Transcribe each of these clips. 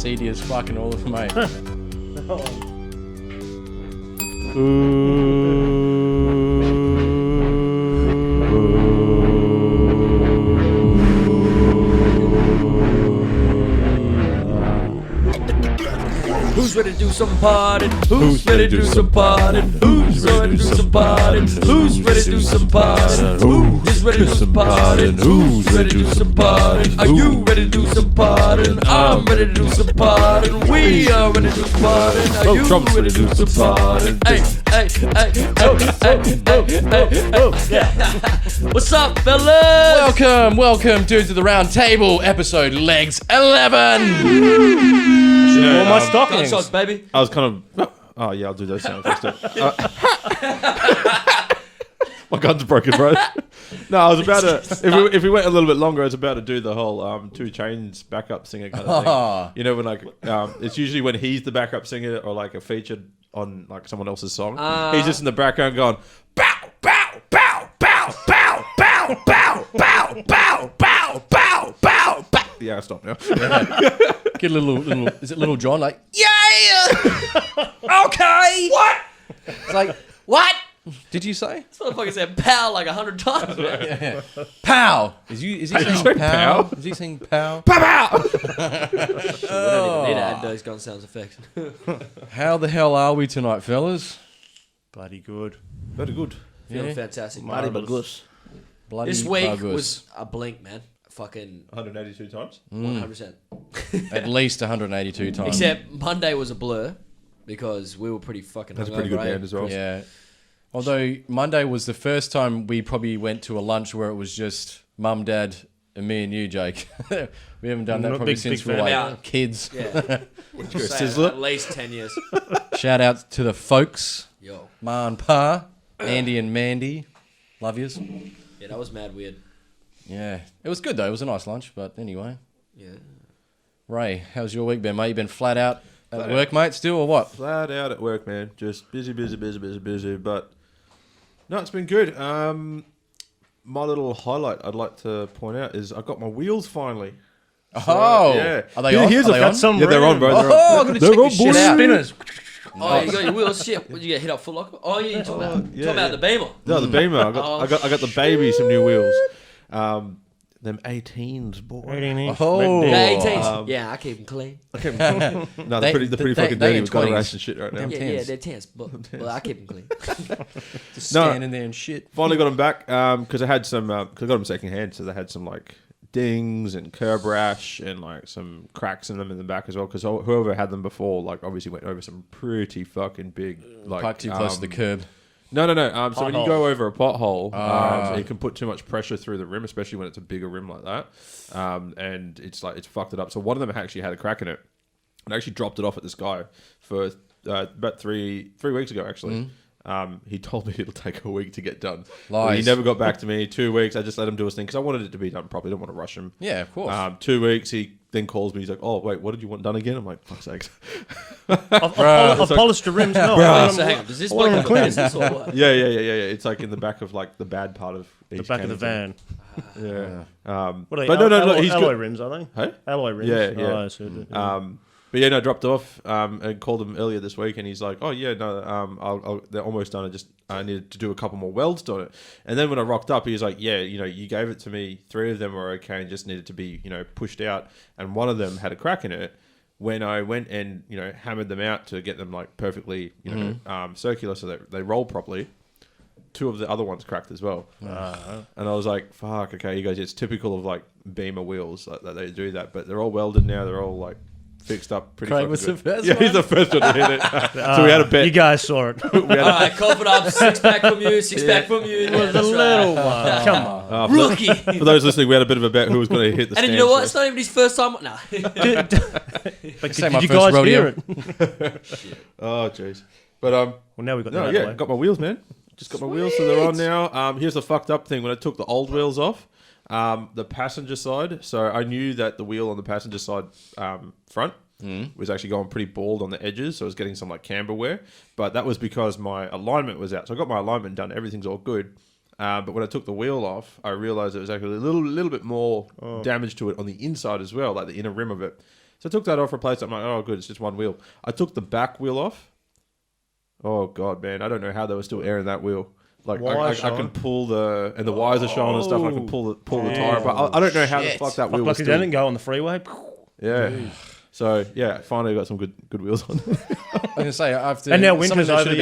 seedy as fucking all of them, mate. Who's ready to do some partying? Who's ready to do some partying? Who's ready to do some partying? Who's ready to do some partying? Who's ready to do some partying? Who's ready to do some partying? Are you ready to do some partying? I'm ready to do some partying. We are ready to do some partying. Are you ready to do some partying? Hey, hey. What's up, fellas? Welcome, dudes of the round table, episode legs 11. All my stockings. Gunshots, baby. I was kind of... Oh, yeah, I'll do those sound effects too. My gun's broken, bro. No, I was about to... If we went a little bit longer, I was about to do the whole 2 Chainz backup singer kind of thing. You know, when like... it's usually when he's the backup singer or like a featured on like someone else's song. He's just in the background going... Bow, bow, bow, bow, bow, bow, bow, bow, bow, bow, bow, bow, bow. Yeah, stop now. Get a little, is it Little John? Like, Yeah. Okay. What? it's like, what did you say? This motherfucker said "pow" like 100 times. Yeah. Pow. Is he saying pow? pow? Is he saying pow? Pow, pow! We don't even need to add those gun sounds effects. How the hell are we tonight, fellas? Bloody good. Very good. Feeling Yeah. fantastic. Marvelous. Bloody This week buggers. was a blink, man. Fucking 182 times? 100%. At least 182 times. Except Monday was a blur because we were pretty fucking That's a hungover, pretty good eh? band as well. Yeah. Although Monday was the first time we probably went to a lunch where it was just mum, dad, and me and you, Jake. We haven't done that Not probably big since we fan. were like Yeah. kids. Yeah. Say Sizzler? at least 10 years. Shout out to the folks, Yo. Ma and Pa, Andy and Mandy. Love yous. Yeah, that was mad weird. Yeah. It was good though. It was a nice lunch. But anyway. Yeah. Ray, how's your week been, mate? You been flat out at work, mate, still, or what? Flat out at work, man. Just busy. But no, it's been good. My little highlight I'd like to point out is I got my wheels finally. Oh, yeah. Are they on? Here's Are a they got on? some yeah, they're on, bro. They're Oh, on. I'm gonna check this shit out. Spinners. Oh, you got your wheels. Shit. What did you get hit up Foot Locker? Oh, yeah, you're talking about, yeah, talking about the Beamer. No, the Beamer. I got the baby some new wheels. Them 18s, boy. 18-inch. Oh. The red 18s. Yeah, I keep them clean. No, they're pretty fucking dirty. We've got a race and shit right now. Them Yeah, tens. they're 10s, but I keep them clean. Just No. standing there and shit. Finally got them back because I had some. Because I got them second hand, so they had some like dings and curb rash and like some cracks in them in the back as well. Because whoever had them before, like obviously went over some pretty fucking big like Parked too close to the curb. No. So when you Pothole. go over a pothole, it can put too much pressure through the rim, especially when it's a bigger rim like that. And it's fucked it up. So one of them actually had a crack in it, and I actually dropped it off at this guy for about three weeks ago. Actually, he told me it'll take a week to get done. Well, he Lies. never got back to me. 2 weeks. I just let him do his thing because I wanted it to be done properly. I didn't want to rush him. Yeah, of course. 2 weeks. He then calls me. He's like, "Oh wait, what did you want done again?" I'm like, "Fuck's sakes." I've polished the rims now. Oh, so hang on, does this bloke have a business or what? Yeah. It's like in the back of like the bad part of The each back of the kind van. Yeah. What are they? But no, he's alloy good. rims, are they? Hey? Alloy rims. Yeah, yeah. Oh, so But yeah, no, dropped off and called him earlier this week, and he's like, "Oh yeah, no, they're almost done. I needed to do a couple more welds on it." And then when I rocked up, he was like, "Yeah, you gave it to me. 3 of them were okay, and just needed to be, pushed out. And one of them had a crack in it. When I went and hammered them out to get them like perfectly, circular so that they roll properly." 2 of the other ones cracked as well. And I was like, fuck, okay. He goes, it's typical of like Beamer wheels that they do that, but they're all welded now. They're all like fixed up pretty Craig fucking was good. the first Yeah, one? he's the first one to hit it. So we had a bet. You guys saw it. All right, cough it up. 6-pack from you, 6-pack from you. Yeah, The that's little right. one. Come on. For Rookie. For those listening, we had a bit of a bet who was going to hit the And stand. then you know what? first. It's not even his first time. No. But Say my did you first guys rodeo. hear it? Oh, jeez. But Well, now we've got no, that yeah, out of the way. got my wheels, man. Just got my wheels, so they're on now. Here's the fucked up thing. When I took the old wheels off, the passenger side, so I knew that the wheel on the passenger side front was actually going pretty bald on the edges, so I was getting some like camber wear. But that was because my alignment was out. So I got my alignment done. Everything's all good. But when I took the wheel off, I realized there was actually a little bit more damage to it on the inside as well, like the inner rim of it. So I took that off, replaced it. I'm like, oh, good, it's just one wheel. I took the back wheel off. Oh, God, man. I don't know how they were still airing that wheel. Like, I can pull the wires are showing and stuff, and I can pull the tire. But I don't know how the fuck that wheel was Lucky they still... didn't go on the freeway. Yeah. So, yeah, finally got some good wheels on. I was going to say, after And now winter's over,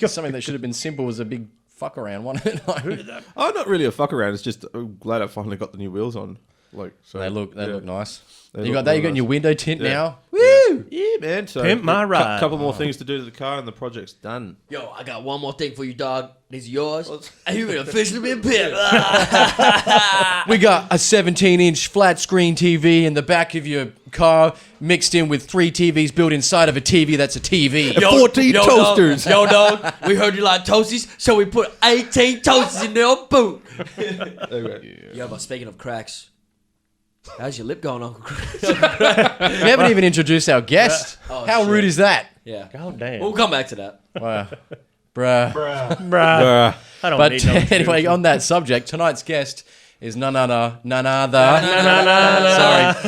something that should have been simple was a big fuck around, wasn't it? Oh, not really a fuck around. It's just I'm glad I finally got the new wheels on. Like, so They look nice. They You look got real your nice. window tint Yeah. now. Woo! Yeah, man. So Pimp my ride. Couple more things to do to the car, and the project's done. Yo, I got one more thing for you, dog. These are yours. And you've been officially been pimped. We got a 17-inch flat screen TV in the back of your car, mixed in with 3 TVs built inside of a TV that's a TV. 14 toasters. Dog, we heard you like toasties, so we put 18 toasters in your boot. Okay. Yeah, but speaking of cracks, how's your lip going, Uncle Chris? We haven't even introduced our guest. Oh, How shit. rude is that? Yeah. God damn. We'll come back to that. Wow. Bruh. Bruh. I don't But need no anyway, on that subject, tonight's guest is none other. Sorry.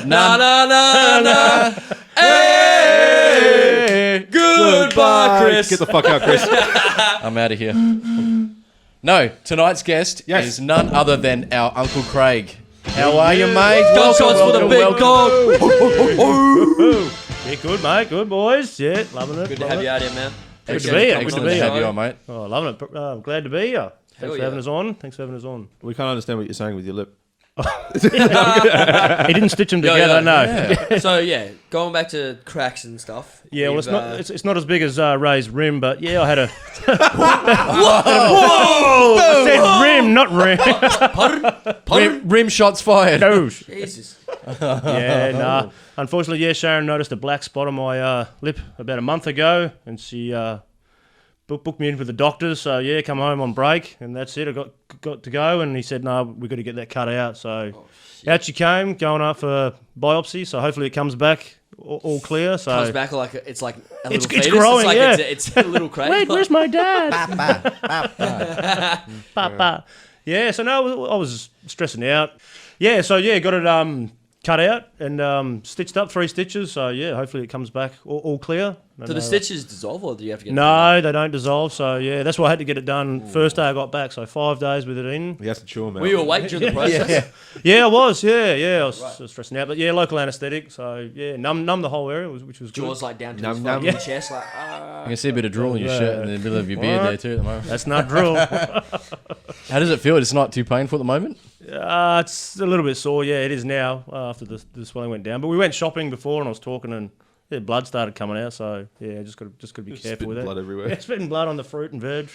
Na. Hey! Goodbye, Chris. Get the fuck out, Chris. I'm out of here. No, tonight's guest Yes. is none other than our Uncle Craig. How are you, mate? Gunshots for the big dog. Yeah, good, mate. Good, boys. Yeah, loving it. Good to have you out here, man. Good to be here. Good to Excellent be to have here. you on, mate. Oh, loving it. I'm glad to be here. Thanks for yeah. having us on. Thanks for having us on. We can't understand what you're saying with your lip. He didn't stitch them together, no. Yeah. So yeah, going back to cracks and stuff. Yeah, well, we've, it's not as big as Ray's rim, but yeah, I had a. Whoa! I said rim, not rim. Pardon? Rim shots fired. No. Jesus. Yeah, nah. Unfortunately, yeah, Sharon noticed a black spot on my lip about a month ago, and she booked me in with the doctors. So yeah, come home on break, and that's it. I got to go, and he said, "No, we've got to get that cut out." So out she came, going up for biopsy. So hopefully it comes back all clear. So Comes back like it's like a little It's fetus. growing, It's like yeah. it's a little crazy. Wait, where's my dad? Papa. Yeah, so no, I was stressing out. Yeah, so yeah, got it cut out and stitched up, 3 stitches. So yeah, hopefully it comes back all clear. Do the stitches dissolve, or do you have to get? No, they don't dissolve. So yeah, that's why I had to get it done first day I got back. So 5 days with it in. He has to chew him out. Were you awake during the process? Yeah, I was. Yeah, I was stressing out, but yeah, local anaesthetic. So yeah, numb the whole area, which was good. Jaws like down to Num, his num. fucking chest, like. I can see a bit of drool in your shirt in the middle of your beard there too at the moment. That's not drill. How does it feel? It's not too painful at the moment? It's a little bit sore. Yeah, it is now after the swelling went down. But we went shopping before, and I was talking, and yeah, blood started coming out. So yeah, just got to be careful with it. blood everywhere. Yeah, spitting blood on the fruit and veg.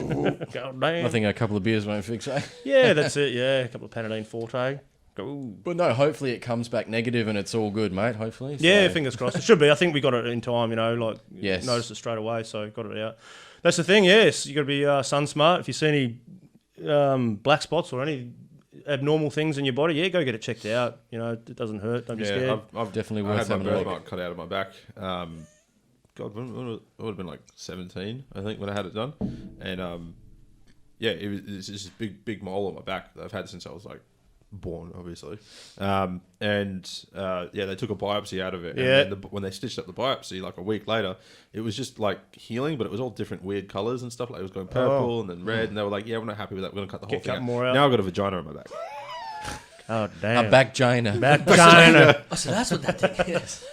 God damn. I think a couple of beers won't fix it. Yeah, that's it. Yeah, a couple of Panadine Forte. Ooh. But no, hopefully it comes back negative and it's all good, mate. Hopefully. Yeah, So- fingers crossed. It should be. I think we got it in time. Yes. Noticed it straight away, so got it out. That's the thing. Yes, you got to be sun smart. If you see any black spots or any abnormal things in your body, yeah, go get it checked out. It doesn't hurt. Don't be scared. I've Definitely I worth had my having a look. birthmark cut out of my back. God, it would have been like 17, I think, when I had it done. And yeah, it's this big mole on my back that I've had since I was like born, obviously. Yeah, they took a biopsy out of it. Yeah. And then when they stitched up the biopsy, like a week later, it was just like healing, but it was all different weird colors and stuff. Like it was going purple and then red, and they were like, "Yeah, we're not happy with that. We're gonna cut the whole Cut thing out." more out. Now I've got a vagina on my back. Oh damn. A back China. Back China. Oh, so that's what that thing is.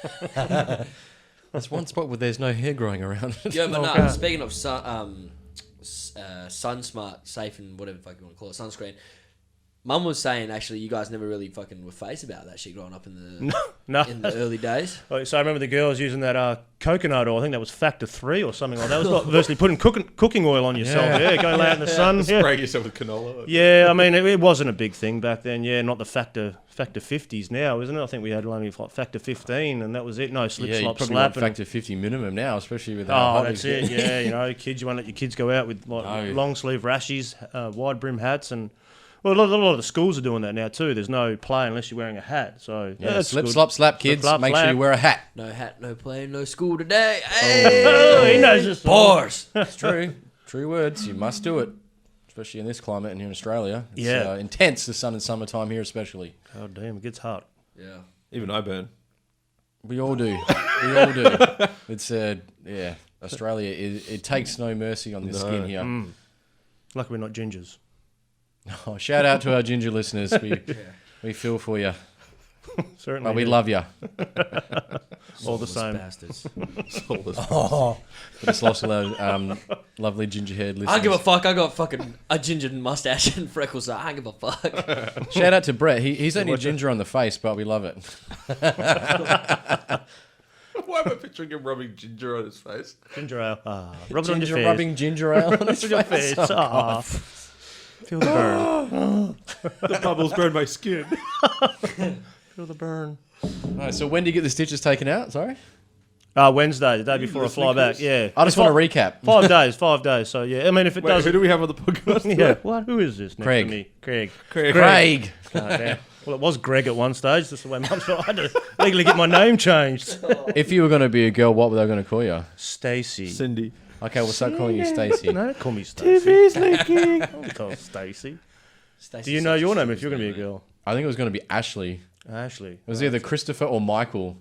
That's one spot where there's no hair growing around. Yeah, but no. Okay. Speaking of sun smart, safe, and whatever fuck you want to call it, sunscreen. Mum was saying actually, you guys never really fucking were faced about that shit growing up in the No. in the early days. So I remember the girls using that coconut oil. I think that was factor 3 or something like that. It was like virtually putting cooking oil on yourself. Yeah, go lay out in the sun. Yeah. Spray yourself with canola. Yeah, I mean, it wasn't a big thing back then. Yeah, not the factor 50s now, isn't it? I think we had only like factor 15, and that was it. No slip, Yeah, you slop, probably slap. want factor 50 minimum now, especially with how Oh, hot that's it's it. getting. Yeah, kids, you want to let your kids go out with like No. long sleeve rashies, wide brim hats, and well, a lot of the schools are doing that now too. There's no play unless you're wearing a hat. So Yeah, that's slip, good. slop, slap, kids. slop, Make sure slap. you wear a hat. No hat, no play, no school today. Hey, Oh, he knows this. bars. It's true. True words. You must do it. Especially in this climate and here in Australia. It's Yeah. intense, the sun and summertime here especially. Oh damn, it gets hot. Yeah. Even I burn. We all do. We all do. It's yeah. Australia it takes no mercy on the skin here. Lucky we're not gingers. Oh, shout out to our ginger listeners. We feel for you. Certainly. But we love you. all the same. Bastards. For the slosh lovely ginger haired listeners. I don't give a fuck. I got fucking a ginger mustache and freckles. So I don't give a fuck. Shout out to Brett. He's only ginger on the face, but we love it. Why am I picturing him rubbing ginger on his face? Ginger ale. Rub it on your Ginger face. rubbing ginger ale on his Your face. face. Feel the burn. The bubbles burn my skin. Feel the burn. Alright, so when do you get the stitches taken out? Sorry? Wednesday, the day before I fly back. Yeah. I just want to recap. 5 days. 5 days. So yeah, I mean, if it Wait, does, who do we have on the podcast? yeah. What? Who is this? Next Craig. To me? Craig. Craig. God damn. Well, it was Greg at one stage. That's the way Mum said. I had to legally get my name changed. If you were going to be a girl, what were they going to call you? Stacey. Cindy. Okay, we'll start calling you Stacey. No, don't call me Stacey. TV's leaking. Don't call Stacey. Stacey's Do you know such a your name if stupid you're going to be a name, girl? I think it was going to be Ashley. Ashley. It was either Christopher or Michael.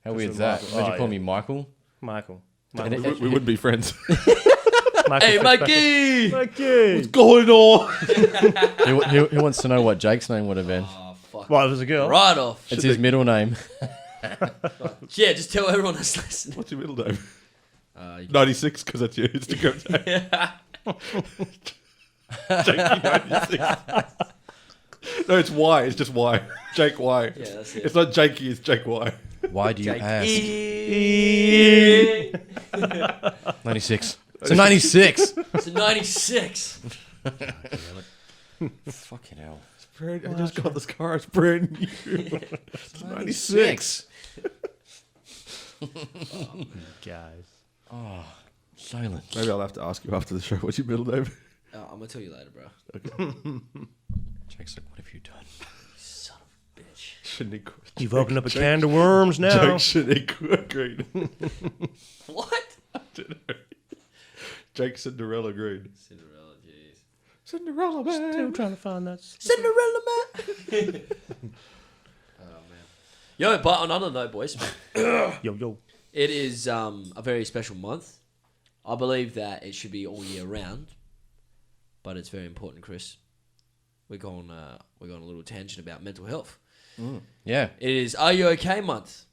How weird is that? Michael. Would Oh, you call yeah. me Michael? Michael. And We wouldn't be friends. Hey, Mikey! Mikey. Going on. Who wants to know what Jake's name would have been? Oh, fuck. What, it was a girl? Right off. It's his middle name. Yeah, just tell everyone that's listening. What's your middle name? You 96, because that's your Instagram name. Jakey 96. No, it's Y. It's just Y. Jake Y. Yeah, that's it. It's not Jakey, it's Jake Y. Why do you ask? E- 96. It's a 96. It's a 96. Fucking hell. I just got this car. It's brand new. It's 96. Guys. Silence. Maybe I'll have to ask you after the show. What's your middle name? I'm going to tell you later, bro. Jake's like, what have you done? Son of a bitch. Shaniqua. You've opened up a can of worms now. Jake Shaniqua Green. What? I don't know. Jake Cinderella Green. Cinderella, jeez. Cinderella man. Still trying to find that. Cinderella, man. Oh, man. Yo, but on another note, boys, Yo. it is a very special month. I believe that it should be all year round, but it's very important, Chris. We're going a little tangent about mental health. Yeah. It is Are You Okay Month.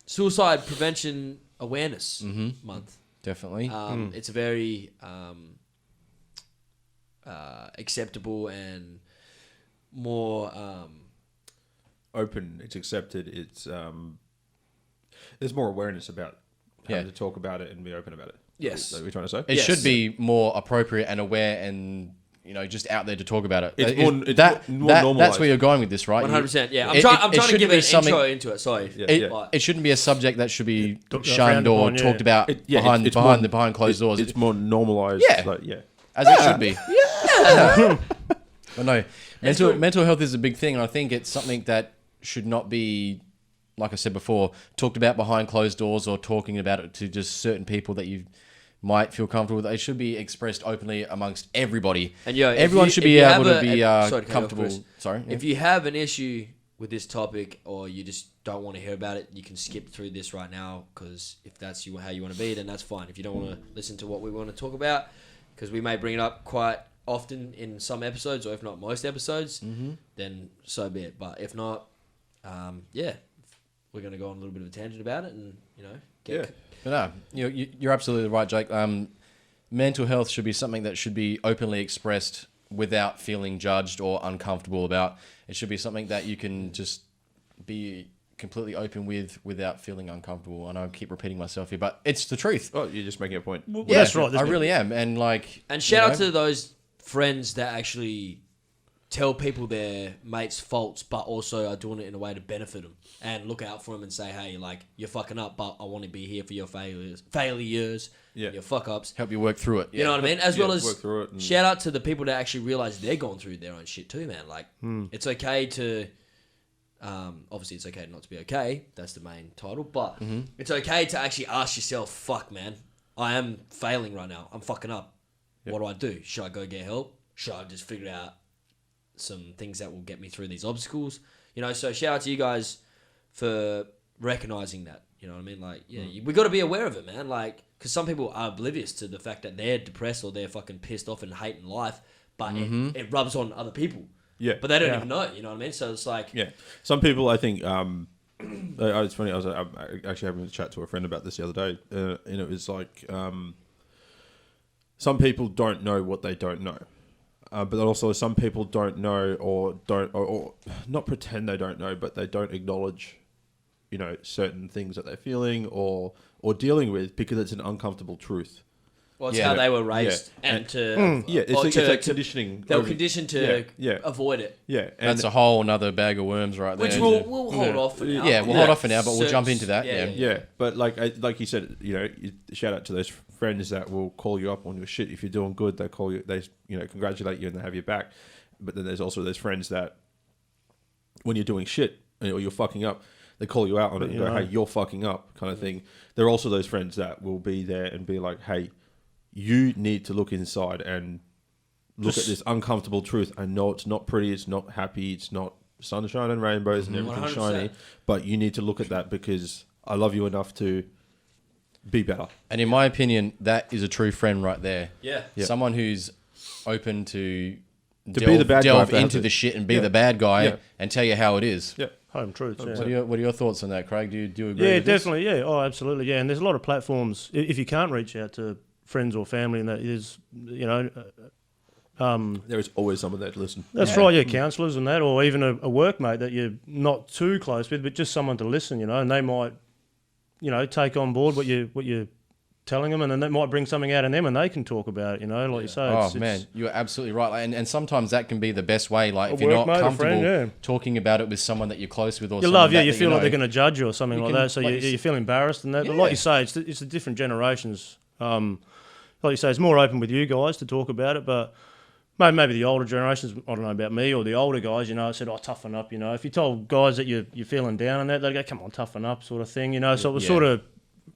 Suicide Prevention Awareness Month. Definitely. It's a very acceptable and more Open. It's accepted. It's there's more awareness about having to talk about it and be open about it. Yes. Is that what you're trying to say? It Yes. should be more appropriate and aware and, just out there to talk about it. It's Is- more normalised. That's where you're going with this, right? 100%. Yeah, I'm It- trying it to shouldn't give be an something- intro into it. Sorry. Yeah. It shouldn't be a subject that should be frowned shunned or upon, yeah. talked about behind closed doors. It's more normalised. Yeah. Like, yeah. As it should be. Yeah. But no, mental health is a big thing, and I think it's something that should not be, like I said before, talked about behind closed doors or talking about it to just certain people that you might feel comfortable with. It should be expressed openly amongst everybody. And yo, everyone should be able to be sorry to cut you off, comfortable. Chris. Sorry. If you have an issue with this topic or you just don't want to hear about it, you can skip through this right now, because if that's how you want to be, then that's fine. If you don't want to listen to what we want to talk about, because we may bring it up quite often in some episodes, or if not most episodes, then so be it. But if not, we're going to go on a little bit of a tangent about it and, But no, you're absolutely right, Jake. Mental health should be something that should be openly expressed without feeling judged or uncomfortable about. It should be something that you can just be completely open with without feeling uncomfortable. And I keep repeating myself here, but it's the truth. Oh, you're just making a point. Well, Yeah, that's right. I really am. And And shout out to those friends that actually tell people their mates' faults, but also are doing it in a way to benefit them and look out for them and say, hey, like, you're fucking up, but I want to be here for your failures, your fuck ups. help you work through it. You know what I mean? As well as work through it and- shout out to the people that actually realize they're going through their own shit too, man. Like, it's okay to, obviously it's okay not to be okay. That's the main title, but it's okay to actually ask yourself, fuck, man, I am failing right now. I'm fucking up. What do I do? Should I go get help? Should I just figure out some things that will get me through these obstacles? So shout out to you guys for recognizing that. You know what I mean? Like, we got to be aware of it, man. Like, because some people are oblivious to the fact that they're depressed or they're fucking pissed off and hating life, but it rubs on other people. Yeah. But they don't even know, you know what I mean? So it's like... Yeah. Some people, I think... it's funny, I was actually having a chat to a friend about this the other day, and it was like... some people don't know what they don't know. But also some people don't know or not pretend they don't know, but they don't acknowledge, certain things that they're feeling or dealing with because it's an uncomfortable truth. Well, it's how they were raised, it's that conditioning. They were conditioned to avoid it. Yeah, and that's a whole nother bag of worms right there. Which we'll hold off for now. Yeah, we'll hold off for now, but we'll jump into that. Yeah. But like you said, shout out to those friends that will call you up on your shit if you're doing good. They call you, they congratulate you and they have your back. But then there's also those friends that when you're doing shit or you're fucking up, they call you out on it and go, "Hey, you're fucking up," kind of thing. There are also those friends that will be there and be like, "Hey, you need to look inside and look at this uncomfortable truth. I know it's not pretty, it's not happy, it's not sunshine and rainbows and everything 100%. Shiny, but you need to look at that because I love you enough to be better." And in my opinion, that is a true friend right there. Yeah. Someone who's open to be the bad guy delve into the shit and be the bad guy and tell you how it is. Yeah. Home truth. What are your thoughts on that, Craig? Do you agree? Yeah, with this? definitely. Yeah. Oh, absolutely. Yeah. And there's a lot of platforms. If you can't reach out to friends or family, and that is, there is always someone there to listen. That's right. Yeah, counsellors and that, or even a workmate that you're not too close with, but just someone to listen. And they might, take on board what you're telling them, and then that might bring something out in them, and they can talk about it. Like you say. Man, you're absolutely right. And sometimes that can be the best way. Like if you're not workmate, comfortable talking about it with someone that you're close with, or you feel like they're going to judge you or something like that, so you feel embarrassed and that. Yeah. But like you say, it's the different generations. Like you say, it's more open with you guys to talk about it, but maybe the older generations, I don't know about me, or the older guys, said, toughen up, If you told guys that you're feeling down and that, they'd go, come on, toughen up, sort of thing, So it was sort of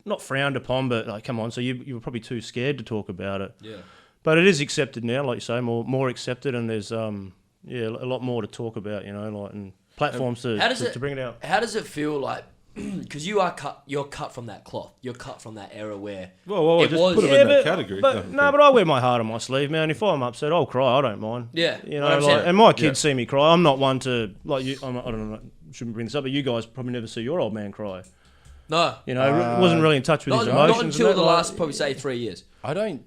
not frowned upon, but like, come on, so you were probably too scared to talk about it. Yeah. But it is accepted now, like you say, more accepted, and there's a lot more to talk about, and platforms to bring it out. How does it feel like? Because you're cut from that cloth. You're cut from that era where put them in that category. But I wear my heart on my sleeve, man. If I'm upset, I'll cry. I don't mind. Yeah, and my kids see me cry. I'm not one to like you. I don't know. Shouldn't bring this up, but you guys probably never see your old man cry. No, wasn't really in touch with his emotions. Not until the last, probably say 3 years. I don't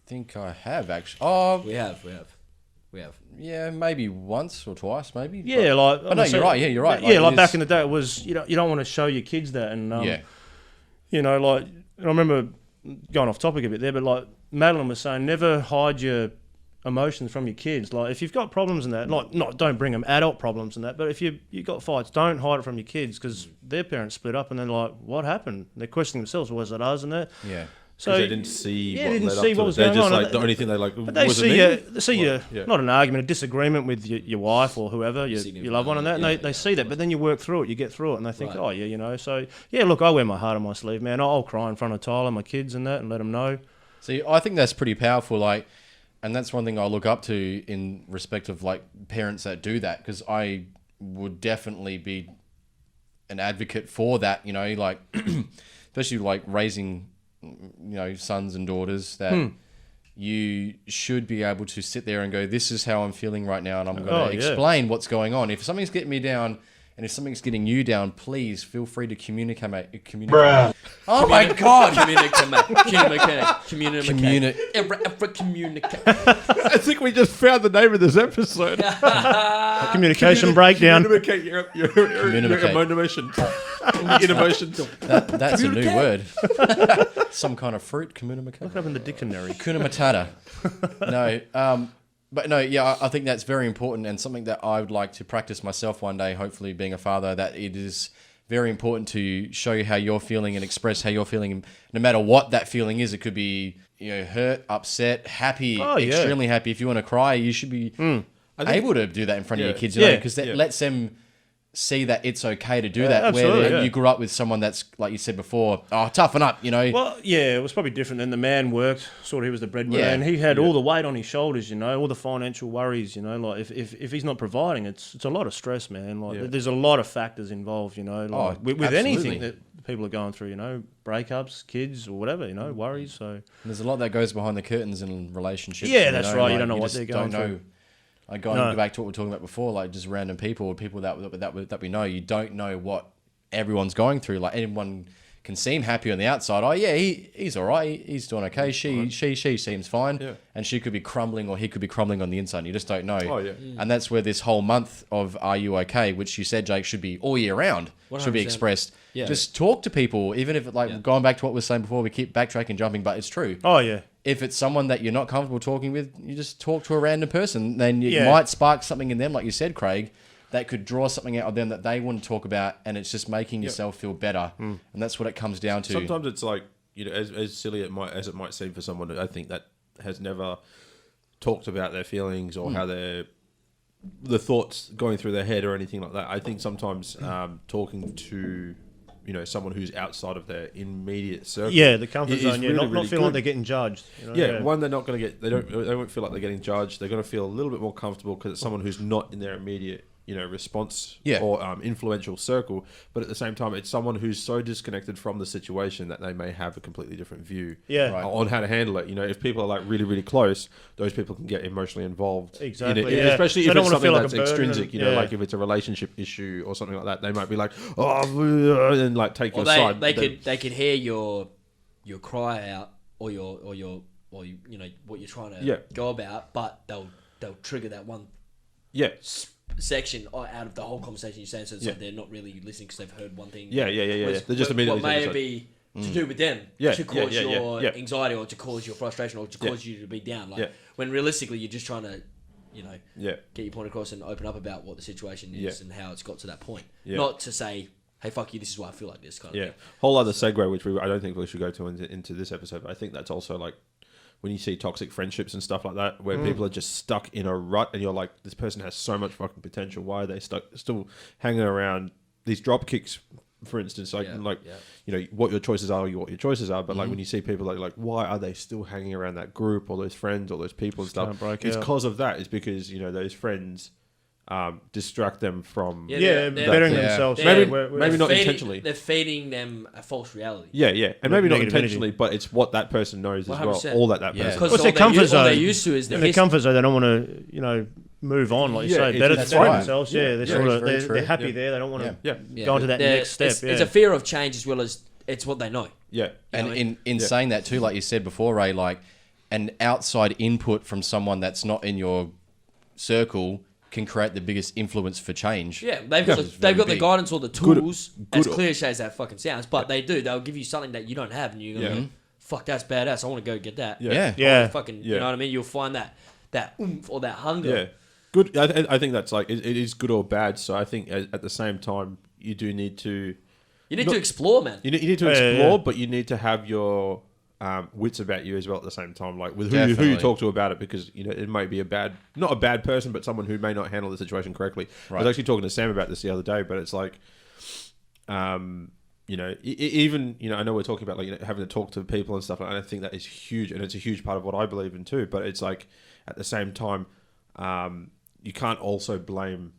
think I have actually. Oh, we have. Yeah, maybe once or twice, maybe. Yeah, but no, you're right. Yeah, you're right. Like back in the day, it was you don't want to show your kids that, and and I remember going off topic a bit there, but like Madeline was saying, never hide your emotions from your kids. Like if you've got problems in that, don't bring them adult problems in that, but if you got fights, don't hide it from your kids because their parents split up and they're like, what happened? They're questioning themselves, was it us and that? Yeah. So they didn't see what was going on. Like, the only thing they like but they see you not an argument, a disagreement with your wife or whoever, your loved one and that, and they see that, but then you work through it, you get through it, and they think, so look, I wear my heart on my sleeve, man. I'll cry in front of Tyler, my kids and that, and let them know. See, I think that's pretty powerful, like, and that's one thing I look up to in respect of like parents that do that, because I would definitely be an advocate for that, like especially like raising sons and daughters, that you should be able to sit there and go, this is how I'm feeling right now, and I'm going to explain what's going on. If something's getting me down and if something's getting you down, please feel free to communicate. Oh my God! Communicate. I think we just found the name of this episode. Communication breakdown. Communicate your emotions. That's a new word. Some kind of fruit. Communicate. Look it up in the dictionary. Kuna Matata. No. But no, yeah, I think that's very important and something that I would like to practice myself one day, hopefully being a father, that it is very important to show you how you're feeling and express how you're feeling, no matter what that feeling is. It could be, hurt, upset, happy, extremely happy. If you want to cry, you should be able to do that in front of your kids, because that lets them see that it's okay to do that. absolutely, Where yeah. you grew up with someone that's, like you said before, toughen up, you know. Well, yeah, it was probably different. Then the man worked, sort of, he was the breadwinner, Yeah. and he had all the weight on his shoulders, you know, all the financial worries, you know, like if he's not providing, it's a lot of stress, man. Like there's a lot of factors involved, you know, like with anything that people are going through, you know, breakups, kids, or whatever, you know, worries. So There's a lot that goes behind the curtains in relationships. Yeah, you that's know, right. You like, don't know what just they're going don't know. through. Like going back to what we were talking about before, like just random people that we know. You don't know what everyone's going through. Like anyone can seem happy on the outside. Oh yeah, he's all right. He's doing okay. She seems fine, and she could be crumbling or he could be crumbling on the inside. You just don't know. Oh yeah. And that's where this whole month of Are You Okay, which you said, Jake, should be all year round, should be 100%. expressed. Yeah. Just talk to people, even if going back to what we were saying before, we keep backtracking, jumping, but it's true. oh yeah, If it's someone that you're not comfortable talking with, you just talk to a random person. Then you might spark something in them, like you said, Craig, that could draw something out of them that they want to talk about, and it's just making yourself feel better. And that's what it comes down to. Sometimes it's like, you know, as silly as it might seem for someone I think that has never talked about their feelings or how the thoughts going through their head or anything like that. I think sometimes talking to, you know, someone who's outside of their immediate circle. yeah, the comfort is zone. Yeah, really, not really feeling like good. they're getting judged. You know? Yeah, one, they're not going to get, they won't feel like they're getting judged. They're going to feel a little bit more comfortable because it's someone who's not in their immediate, you know, response or influential circle. But at the same time, it's someone who's so disconnected from the situation that they may have a completely different view on how to handle it. You know, if people are like really, really close, those people can get emotionally involved. Exactly, in it, yeah. especially They if don't it's wanna feel something like that's a burden extrinsic. and- You know, yeah. like if it's a relationship issue or something like that, they might be like, oh, and like take your side. They could hear your cry out or you know what you're trying to go about, but they'll trigger that one section out of the whole conversation you're saying, so it's like they're not really listening because they've heard one thing. Yeah. They're just immediately what may saying, be to do with them to cause your anxiety or to cause your frustration or to cause you to be down. Like when realistically you're just trying to, you know, get your point across and open up about what the situation is and how it's got to that point. Not to say, hey, fuck you, this is why I feel like this kind of thing. Whole other segue, which I don't think we should go to into this episode, but I think that's also like when you see toxic friendships and stuff like that, where people are just stuck in a rut and you're like, this person has so much fucking potential. Why are they still hanging around these drop kicks, for instance? Like, you know, what your choices are, what your choices are. But like when you see people like, why are they still hanging around that group or those friends or those people and stuff? It's because of that. It's because, you know, those friends distract them from bettering themselves. Maybe not feeding, intentionally. They're feeding them a false reality. And maybe not Negative intentionally, but it's what that person knows as well. 100%. All that person. Because What's their comfort zone? All they're used to is In their comfort zone, they don't want to, you know, move on, like you say, better that's better right. themselves. Yeah, they're sort of they're happy there. They don't want to go into that next step. It's a fear of change as well as it's what they know. And in saying that too, like you said before, Ray, like an outside input from someone that's not in your circle can create the biggest influence for change. Yeah, they've got the guidance or the tools, as cliche as that fucking sounds, but they'll give you something that you don't have, and you're going to go, fuck, that's badass, I want to go get that. Fucking, you know what I mean? You'll find that oomph or that hunger. Yeah. Good. I think that's like, it is good or bad. So I think at the same time, you do need to... You need to explore, man. You need to explore, but you need to have your wits about you as well at the same time, like with who you talk to about it, because you know it might be not a bad person, but someone who may not handle the situation correctly. Right. I was actually talking to Sam about this the other day, but it's like, you know, even you know, I know we're talking about like, you know, having to talk to people and stuff, and I think that is huge, and it's a huge part of what I believe in too. But it's like at the same time, you can't also blame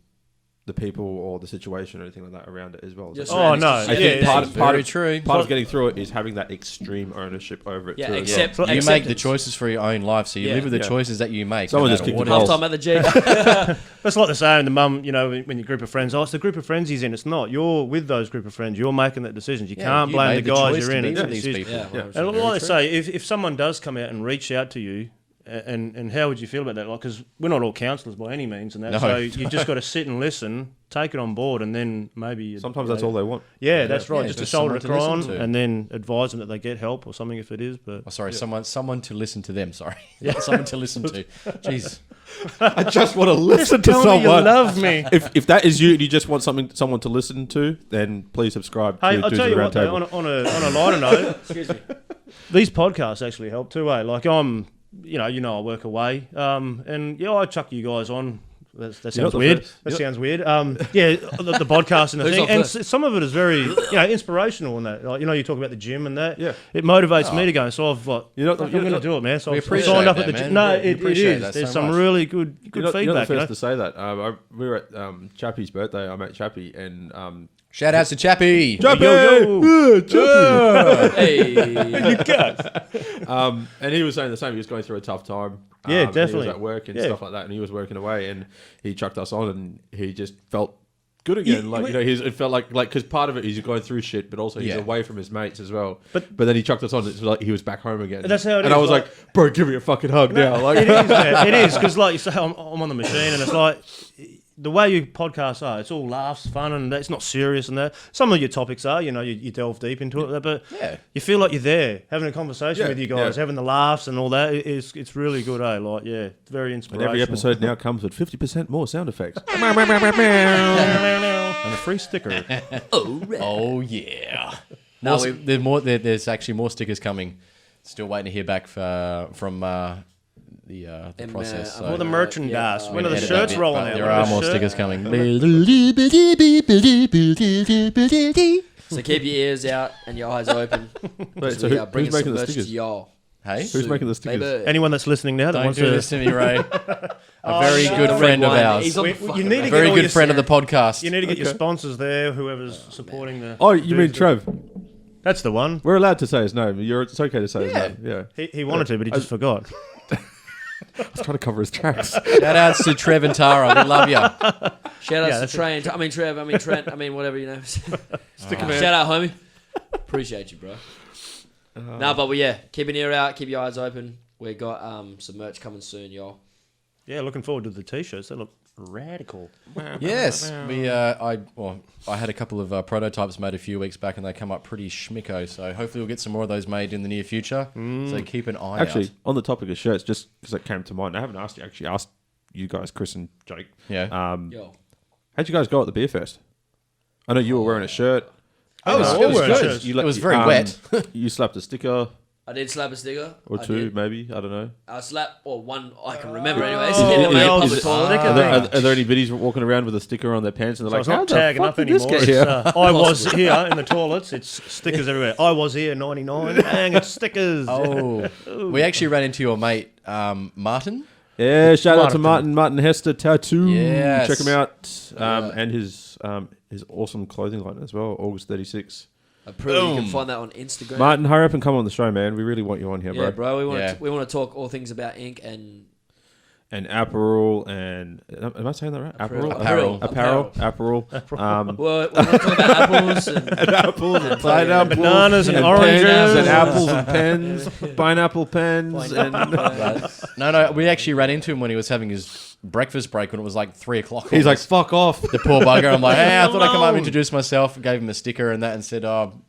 the people or the situation or anything like that around it as well. Yes, Oh no! I think part of getting through it is having that extreme ownership over it too. You make the choices for your own life, so you live with the choices that you make. Someone just kicked the Half time at the G. That's like the saying, the mum, you know, when your group of friends, it's the group of friends he's in. It's not. You're with those group of friends. You're making that decisions. You can't blame the guys you're in. It's these people. And like I say, if someone does come out and reach out to you, and how would you feel about that? Like, because we're not all counsellors by any means, and that. No. So you've just got to sit and listen, take it on board, and then maybe sometimes that's all they want. Yeah, that's right. Just a shoulder to cry on, and then advise them that they get help or something if it is. But someone to listen to them. Sorry, someone to listen to. Jeez, I just want to listen to someone. You love me. If that is you, and you just want someone to listen to, then please subscribe. Hey, to I'll tell you what. Though, on a lighter note, Excuse me. These podcasts actually help too. Like I work away, and I chuck you guys on that You're sounds not the weird. first. That You're- sounds weird. The podcast and the Who's thing, not and first? some of it is very, inspirational and that. Like, you talk about the gym and that. Yeah. It motivates me to go. So I've like, You're not the- I'm you're going to not- do it, man. So We I've appreciate signed up that, at the man. gym. No, Yeah, we it appreciate is. that There's so some much. really good You're not feedback. the first to say that. We were at Chappie's birthday. I met Chappie and Shout outs to Chappie. Hey, and he was saying the same. He was going through a tough time. Yeah, and definitely. He was at work and Yeah. stuff like that, and he was working away, and he chucked us on, and he just felt good again. It felt like because part of it he's going through shit, but also he's Yeah. away from his mates as well. But then he chucked us on. It's like he was back home again. That's how it and is, I was like- like, bro, give me a fucking hug now. Like, It is, man. It is because, like you say, I'm on the machine, and it's like the way your podcasts are. It's all laughs, fun, and it's not serious. And that some of your topics are, you delve deep into it, but Yeah. you feel like you're there having a conversation Yeah, with you guys, yeah. having the laughs and all that. It's really good, eh? Like, yeah, it's very and inspirational. every episode now comes with 50% more sound effects. and a free sticker. Oh yeah. No, There's actually more stickers coming. Still waiting to hear back from the process. well, Or the merchandise. yeah, When are the Edit shirts that bit, rolling but out? There When are the more shirt- stickers coming. so keep your ears out and your eyes open. Wait, so We are bringing who's making some the merch to stickers? y'all. Hey, Who's making the stickers? Baby. Anyone that's listening now that don't wants do to. this to me, Ray. A very no. good The friend red of wine. ours. He's on the You fucking need to A get very all good your friend of the podcast. You need to get your sponsors there, whoever's supporting the. Oh, you mean Trev? That's the one. We're allowed to say his name. It's okay to say his name. Yeah. He wanted to, but he just forgot. I was trying to cover his tracks. Shout outs to Trev and Tara. We love you. Shout out to that's Trent. I mean Trev. I mean Trent. I mean whatever you know. Stick him Shout out, homie. Appreciate you, bro. No, but keep an ear out, keep your eyes open. We got some merch coming soon, y'all. Yeah, looking forward to the t-shirts. They look radical. Yes, I had a couple of prototypes made a few weeks back, and they come up pretty schmicko. So hopefully we'll get some more of those made in the near future. So keep an eye Actually, out. on the topic of shirts, just because it came to mind, I haven't asked you. Actually, asked you guys, Chris and Jake. Yeah. Yo. How'd you guys go at the beer fest? I know you were wearing a shirt. it was wearing good. shirts. You It was very wet. You slapped a sticker I did slap a sticker. or I two, did. maybe. I don't know. I slapped, or one I can remember anyways. Oh, in the the main old public sticker. toilet. Are there any biddies walking around with a sticker on their pants and So they're it's like, not how the tagging fuck up did this anymore. get It's, here? I was here in the toilets. It's stickers everywhere. I was here 99. Bang, it's stickers. Oh, we actually ran into your mate Martin. Yeah, shout out to Martin. Martin Hester Tattoo. Yes. Check him out. And his awesome clothing line as well, August 36. Approve. You can Boom. find that on Instagram. Martin, hurry up and come on the show, man. We really want you on here, yeah, bro. bro. Yeah. We want to talk all things about ink and And apparel and... Am I saying that right? Apparel. Apparel. Apparel. Apparel. well, we want to talk about apples and Apples and pineapple. Bananas and pens oranges. and apples and pens. Pineapple pens. And No, we actually ran into him when he was having his breakfast break when it was like 3 o'clock. he's like, almost. fuck off. the poor bugger. I'm like, hey, I thought I'd come up and introduce myself. Gave him a sticker and that, and said,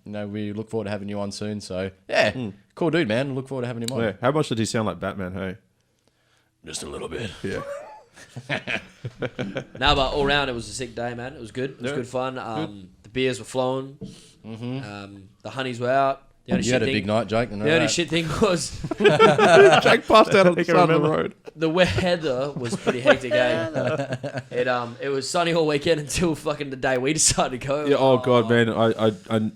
we look forward to having you on soon. So yeah, cool dude, man. Look forward to having him on. Yeah. How much did he sound like Batman, hey? Just a little bit. Yeah. No, but all round it was a sick day, man. It was good. It was Yeah. good fun. The beers were flowing. The honeys were out. The only You shit had a thing, big night, Jake. The only shit thing was Jake passed out on the can side of the remember. road. the weather was pretty hectic. It was sunny all weekend until fucking the day we decided to go. Yeah, oh god, man! I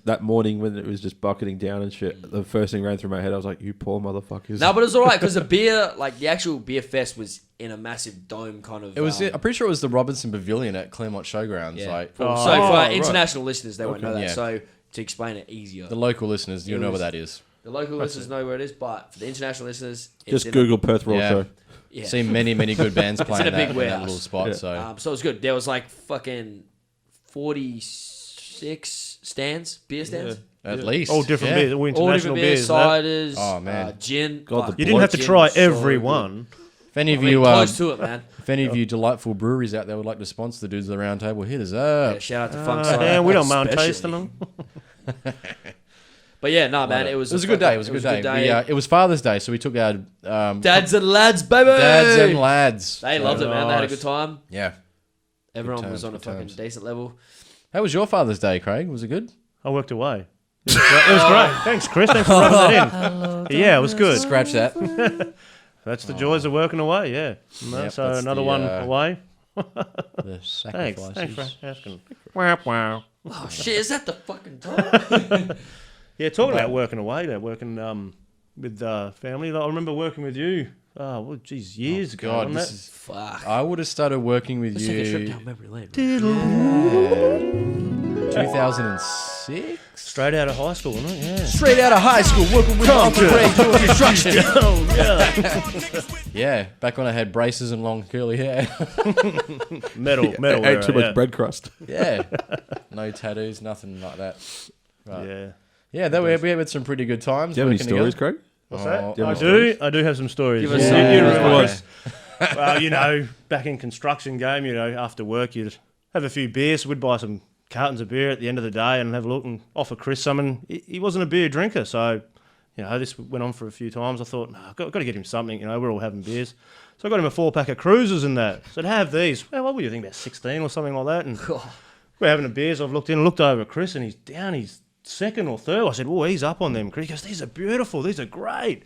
that morning when it was just bucketing down and shit, the first thing ran through my head. I was like, "You poor motherfuckers!" No, but it was alright because the beer, like the actual beer fest, was in a massive dome kind of. It was. I'm pretty sure it was the Robinson Pavilion at Claremont Showgrounds. Yeah. Like so for right. international listeners, they won't know that. Yeah. So to explain it easier, the local listeners, you It know was- what that is. the local listeners know where it is, but for the international listeners, it's just in Google Perth Raw Yeah. Show. Yeah. Seen many good bands playing in a big that warehouse. little spot. Yeah. So So it was good. There was like fucking 46 stands, beer stands. at least All different yeah. beers. All All international different beers, beers. that. ciders, Oh, man. gin. God, Fuck, the You didn't have to gin try was so every good. one. If any of I mean, you, close to it, man. if any of you delightful breweries out there would like to sponsor the dudes of the round table, hit us up. Yeah, shout out to Funk Cider. Yeah, we don't mind especially. tasting them. But yeah, no, man, it was a good day. It was a good day. It was Father's Day, so we took our Dads and lads, baby. dads and lads. They loved it, man. They had a Nice. good time. Yeah. Everyone times, was on a good fucking times. decent level. How was your Father's Day, Craig? Was it good? I worked away. It was great. Thanks, Chris. Thanks for rubbing that in. Yeah, it was good. Scratch that. That's the joys of working away, yeah. No, Yep, so that's another the, one away. The sacrifices. Thanks for asking. Wow, wow. Oh shit! Is that the fucking time? Yeah, talking about working away, working with family. Like, I remember working with you. Oh, well, geez, years ago. God, wasn't this it? is. Fuck. I would have started working with Let's take a trip you down memory lane. 2006. Straight out of high school, wasn't it? Yeah. Straight out of high school, working with Uncle Craig doing construction. Oh, yeah. Yeah, back when I had braces and long curly hair. Metal Ate era, too much yeah. bread crust. Yeah, no tattoos, nothing like that. Right. Yeah. Yeah, we had some pretty good times. Do you have any working stories, together. Craig? What's Oh, that? do you have I any do. stories? I do have some stories. Give us Yeah. some. You Go remember on. this? Well, back in construction game, after work you'd have a few beers. We'd buy some cartons of beer at the end of the day and have a look and offer Chris some. And he wasn't a beer drinker, so this went on for a few times. I thought, no, I've got to get him something. We're all having beers, so I got him a 4-pack of Cruisers and that. So I'd have these. Well, what were you think, about 16 or something like that? And we're having a beers. I've looked over at Chris and he's down. He's second or third. I said, "Oh, he's up on them." Chris goes, "These are beautiful. These are great."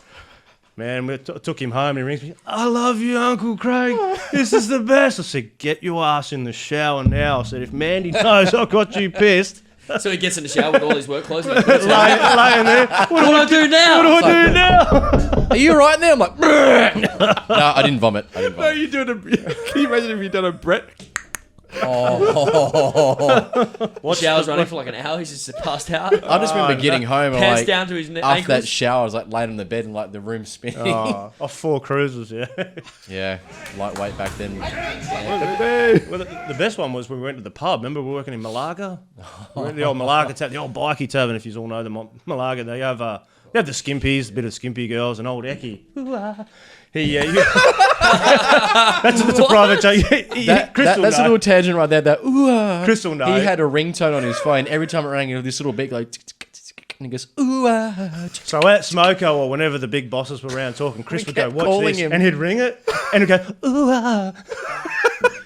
Man, we took him home and he rings me, "I love you, Uncle Craig. This is the best." I said, "Get your ass in the shower now." I said, "If Mandy knows I got you pissed." So he gets in the shower with all his work clothes. And laying there. What what do I do now? do I do now? Are you right there? I'm like, no, I didn't vomit. No, you doing a. Can you imagine if you done a Brett? Shower's running for like an hour. He's just passed out. I just remember getting home and Pants like down to his after that ankles. shower, I was like laying on the bed and like the room spinning. Oh, 4 Cruisers, yeah. Yeah, lightweight back then. Well, the best one was when we went to the pub. Remember we were working in Malaga? We went to the old Malaga tavern, the old bikie tavern, if you all know them. Malaga, they have the skimpies, a bit of skimpy girls, and old Eki. That's a private joke. That's a little tangent right there. That Chris will know. He had a ringtone on his phone. Every time it rang, it was this little beat like, and he goes, ooh. So at Smoko or whenever the big bosses were around talking, Chris would go, kept "Watch calling this," him. and he'd ring it, and he'd go, "Ooh."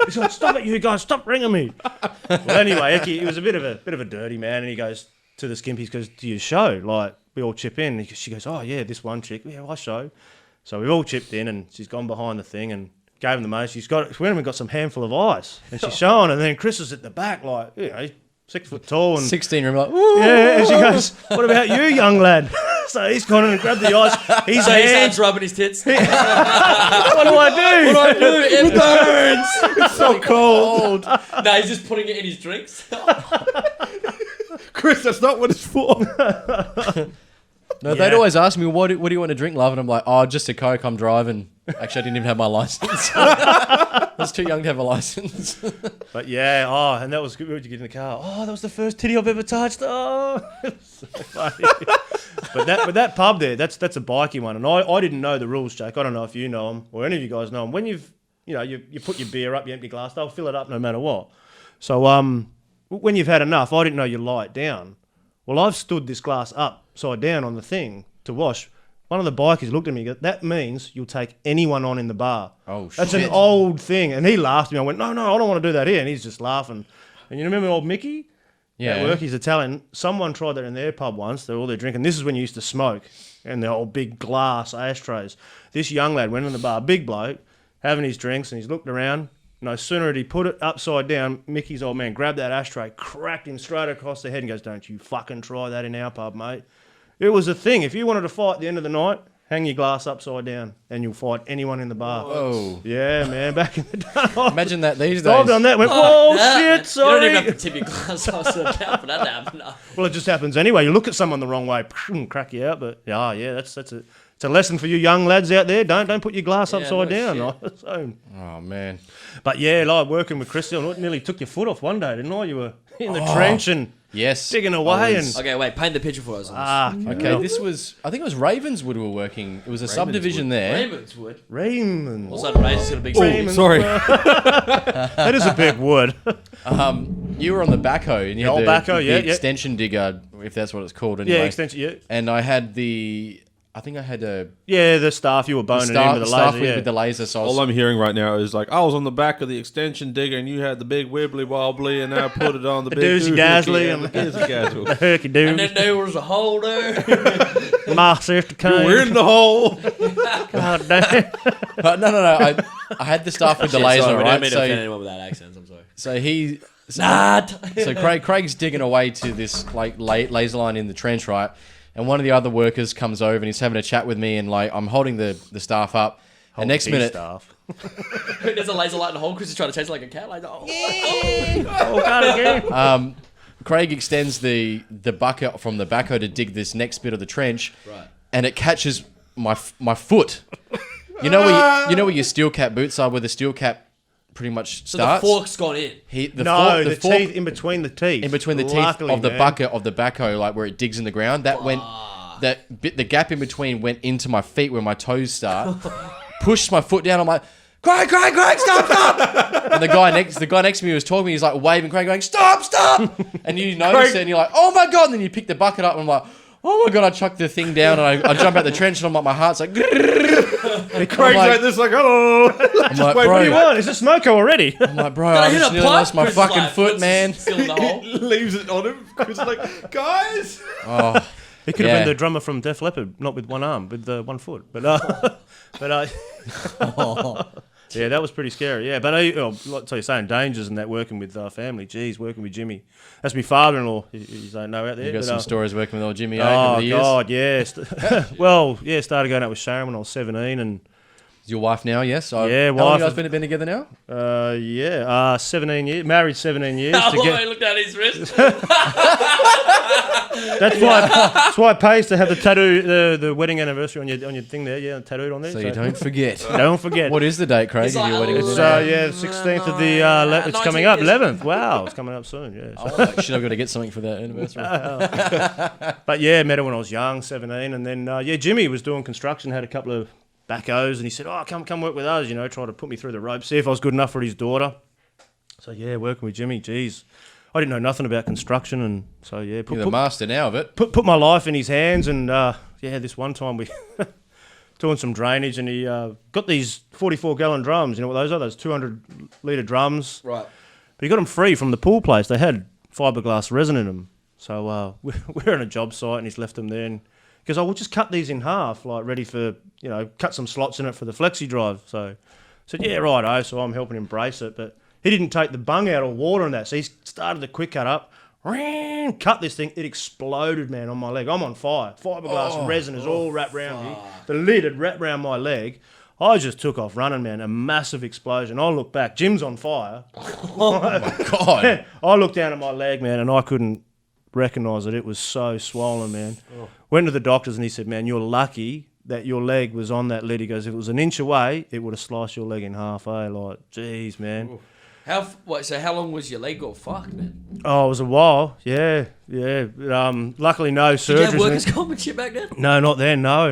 He's like, "Stop it, you guys! Stop ringing me." Well, anyway, Eki, he was a bit of a dirty man, and he goes to the skimpies, he goes, "Do you show?" Like we all chip in. And she goes, "Oh yeah, this one chick, yeah, I show." So we've all chipped in, and she's gone behind the thing and gave him the most. She went and got some handful of ice, and she's showing. And then Chris is at the back, like, he's 6 foot tall, and 16, remember, like, ooh. yeah. And she goes, "What about you, young lad?" So he's gone in and grabbed the ice. He's So he hands. starts rubbing his tits. What do I do? It burns. It's so cold. No, he's just putting it in his drinks. Chris, that's not what it's for. No, they'd always ask me, what do you want to drink, love? And I'm like, oh, just a Coke, I'm driving. Actually, I didn't even have my license. I was too young to have a license. But yeah, and that was good. When you get in the car, that was the first titty I've ever touched. Oh, so funny. but that pub there, that's a bikie one, and I didn't know the rules, Jake. I don't know if you know them or any of you guys know them. When you put your beer up, your empty glass, they'll fill it up no matter what. So when you've had enough, I didn't know you lie it down. Well, I've stood this glass upside down on the thing to wash. One of the bikies looked at me and goes, "That means you'll take anyone on in the bar." Oh, shit. That's an old thing. And he laughed at me. I went, no, I don't want to do that here. And he's just laughing. And you remember old Mickey? Yeah. At work, he's Italian. Someone tried that in their pub once. They're all there drinking. This is when you used to smoke. And the old big glass ashtrays. This young lad went in the bar, big bloke, having his drinks, and he's looked around. No sooner had he put it upside down, Mickey's old man grabbed that ashtray, cracked him straight across the head and goes, "Don't you fucking try that in our pub, mate." It was a thing. If you wanted to fight at the end of the night, hang your glass upside down and you'll fight anyone in the bar. Oh. Yeah, man, back in the day. Imagine that these days. I've done that. Went, whoa, shit, You sorry. don't even have to tip your glass off to the account for that to happen. No. Well, it just happens anyway. You look at someone the wrong way, and crack you out. But it's a lesson for you young lads out there. Don't put your glass upside down. shit. So, Oh, man. but yeah, like working with Christy, I nearly took your foot off one day, didn't I? You were in the trench and Yes. digging away I was- and Okay, wait. Paint the picture for us. Okay, this was, I think it was Ravenswood we were working. It was a subdivision there. Ravenswood. Raymond. All of a sudden, Ray's got a big Raymond. Sorry. That is a big wood. You were on the backhoe, and you The had old backhoe, yeah. extension digger, if that's what it's called anyway. Yeah, extension. Yeah, And I had the the staff you were boning in with the staff laser. with the laser. So I All was, I'm hearing right now is like, I was on the back of the extension digger and you had the big wibbly wobbly and I put it on the big doozy dazzly and the doozy dazzle. Herky And then doo. there was a hole there. My sister came. We're in the hole. God damn. But no. I had the stuff with the laser, sorry, we don't right? mean to offend anyone with that accent. I'm sorry. So Craig's digging away to this like laser line in the trench, right? And one of the other workers comes over and he's having a chat with me, and like I'm holding the staff up. And next minute, There's a laser light in the hole because he's trying to chase it like a cat. Like, Craig extends the bucket from the backhoe to dig this next bit of the trench, right. and it catches my foot. You know where your steel cap boots are, where the steel cap pretty much So starts. the fork's gone in. The fork teeth in between the teeth. in between the Luckily, teeth of the man. bucket of the backhoe, like where it digs in the ground. That went the gap in between went into my feet where my toes start. Pushed my foot down. I'm like, Craig, stop! And the guy next to me was talking to me. He's like waving Craig, going, stop! And you notice it, and you're like, oh my god! And then you pick the bucket up, and I'm like, oh my god! I chuck the thing down, and I jump out the trench, and I'm like, my heart's like, Craig's like this, like, hello. I'm like, What do you bro. want? Is it Smoko already? I'm like, bro, I just nearly lost my fucking foot, man. Still in the hole. Leaves it on him. Chris is like, guys. Oh, He could have Yeah. been the drummer from Def Leppard, not with one arm, with 1 foot. But yeah, that was pretty scary. Yeah, but like you're saying, dangers and that working with family. Geez, working with Jimmy. That's my father-in-law. You don't know out there. you got but, some stories working with old Jimmy over Oh the years. God, yeah. Well, yeah, started going out with Sharon when I was 17, and Is your wife now? Yes. Yeah, How long have wife you guys been together now? 17 years, married 17 years. How to long get, I looked at his wrist? that's why it pays to have the tattoo, the wedding anniversary on your thing there. Yeah, tattooed on there. So you don't forget. Don't forget. What is the date, Craig? It's Of your like, wedding? oh, It's anniversary? yeah, 16th of the. It's coming up, 11th. Wow, it's coming up soon. Yeah. So. Oh, shit, I've got to get something for that anniversary. But yeah, met her when I was young, 17, and then Jimmy was doing construction, had a couple of backhoes, and he said, "Oh, come work with us," try to put me through the ropes, see if I was good enough for his daughter. So yeah, working with Jimmy, geez, I didn't know nothing about construction, and so yeah, You're the master now of it. put my life in his hands, and this one time we doing some drainage, and he got these 44-gallon drums. You know what those are? Those 200-litre drums. Right. But he got them free from the pool place. They had fiberglass resin in them. So we're on a job site, and he's left them there. And he goes, "Oh, we'll just cut these in half, like ready for, cut some slots in it for the flexi drive." So I said, "Yeah, righto." So I'm helping him brace it, but he didn't take the bung out or water on that. So he started the quick cut up, cut this thing. It exploded, man, on my leg. I'm on fire. Fiberglass resin is all wrapped around me. The lid had wrapped around my leg. I just took off running, man. A massive explosion. I look back. Jim's on fire. God. I looked down at my leg, man, and I couldn't recognise it. It was so swollen, man. Went to the doctors, and he said, "Man, you're lucky that your leg was on that lid." He goes, "If it was an inch away, it would have sliced your leg in half, eh?" Like, jeez, man. So how long was your leg got fucked, man? Oh, it was a while. Yeah. Luckily, no Did you surgery. have workers' comp and shit back then? No, not then. No.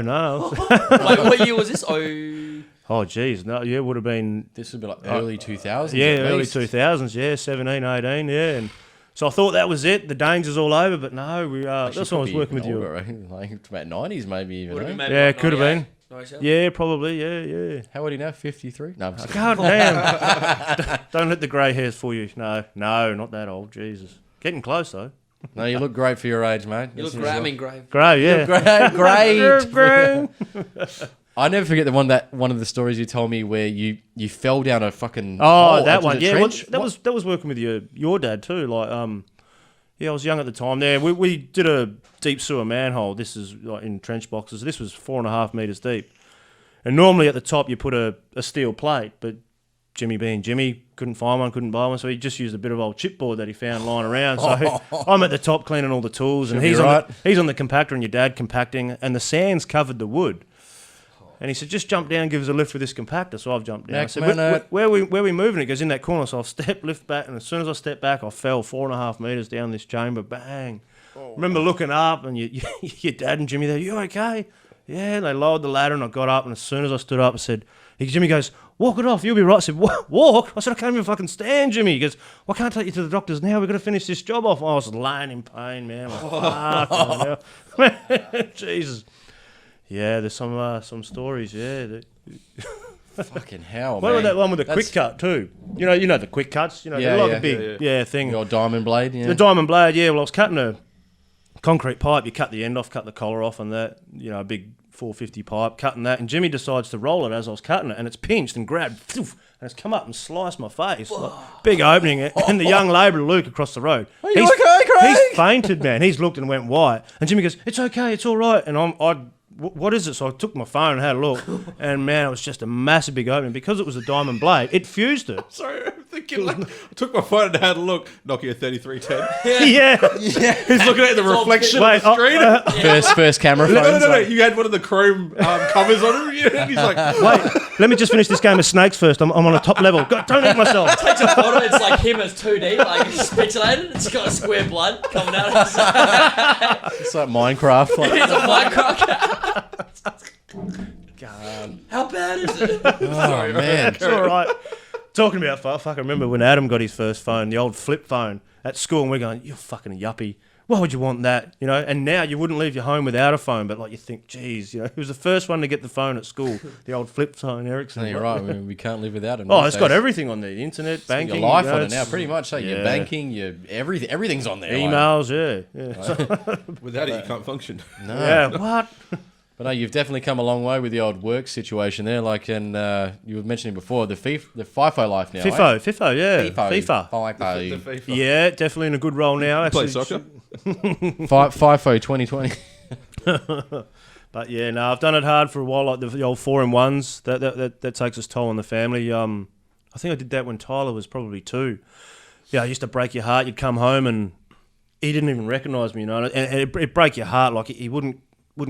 Wait, what year was this? Oh, geez. No, yeah, it would have been, This would be like early 2000s. yeah, at early least. 2000s. Yeah, 17, 18, yeah. And so I thought that was it. The danger's all over, but no, that's why I was Probably working with even you. older, I think, like it's about 90s maybe even. Would have eh? been maybe Yeah, like it could have 98, been. 97? Yeah, probably. Yeah. How old are you now? 53? No, I'm just God damn. Don't let the grey hairs fool you. No, not that old. Jesus. Getting close, though. No, you look great for your age, mate. You look great. I mean, grave. Grey, yeah. Great. I never forget one of the stories you told me where you fell down a fucking Oh, hole that into one. the Yeah, well, trench. that was working with your dad too. Like, I was young at the time. There, we did a deep sewer manhole. This is like in trench boxes. This was 4.5 meters deep, and normally at the top you put a steel plate, but Jimmy being Jimmy couldn't find one, couldn't buy one, so he just used a bit of old chipboard that he found lying around. So I'm at the top cleaning all the tools, and Should be he's right. he's on the compactor, and your dad compacting, and the sand's covered the wood. And he said, "Just jump down, give us a lift with this compactor." So I've jumped down. I said, where are we moving?" It goes, "In that corner." So I'll lift back, and as soon as I step back, I fell 4.5 meters down this chamber. Bang! Remember looking up, and your dad and Jimmy there. "You okay?" Yeah. And they lowered the ladder, and I got up, and as soon as I stood up, I said, Jimmy goes, "Walk it off, you'll be right." I said, "Walk?" I said, "I can't even fucking stand, Jimmy." He goes, "Well, I can't take you to the doctors now. We've got to finish this job off." I was lying in pain, man. Like, fuck, Jesus. Yeah, there's some stories. Yeah. Fucking hell, What man. about that one with the That's quick cut too? You know the quick cuts. Yeah, they're like yeah. a big thing. Your diamond blade, yeah. The diamond blade. Yeah. Well, I was cutting a concrete pipe. You cut the end off, cut the collar off, and that. A big 450 pipe, cutting that, and Jimmy decides to roll it as I was cutting it, and it's pinched and grabbed, and it's come up and sliced my face. Like, big opening, and the young labourer, Luke, across the road. Are you okay, Craig? He's fainted, man. He's looked and went white. And Jimmy goes, it's okay, it's all right. And what is it? So I took my phone and had a look, and man, it was just a massive big opening. Because it was a diamond blade, it fused it. Sorry, I'm thinking, like, I took my phone and had a look. Nokia 3310. Yeah. He's looking at the reflection Wait, of the screen. First camera No, phones. no. You had one of the chrome covers on him, and he's like, Wait, let me just finish this game of snakes first. I'm on a top level. God, don't eat myself. Takes a photo, it's like him as 2D, like it's pixelated, it's got a square blood coming out. It's like Minecraft. Like, It's a Minecraft. How bad is it? oh man. It's all right. Talking about fuck, I remember when Adam got his first phone, the old flip phone at school, and we're going, you're fucking a yuppie. Why would you want that? You know, and now you wouldn't leave your home without a phone, but like you think, geez, you know, he was the first one to get the phone at school, the old flip phone, Ericsson. No, you're right. We can't live without it. Oh, it's got everything on there, the internet, banking. Your life you know, on it it's- now, pretty much. So your Yeah. banking, your everything, everything's on there. like- Emails, yeah. So, without it, you can't function. no. yeah, what? But no, you've definitely come a long way with the old work situation there. Like, and you were mentioning before the FIFO life now. FIFO, yeah. FIFA. The FIFA. Yeah, definitely in a good role now. Play Actually, soccer. FIFO 2020. But yeah, no, I've done it hard for a while, like the old 4-in-1s. That takes its toll on the family. I think I did that when Tyler was probably 2. Yeah, I used to break your heart. You'd come home and he didn't even recognise me, you know, and it'd break your heart. Like he wouldn't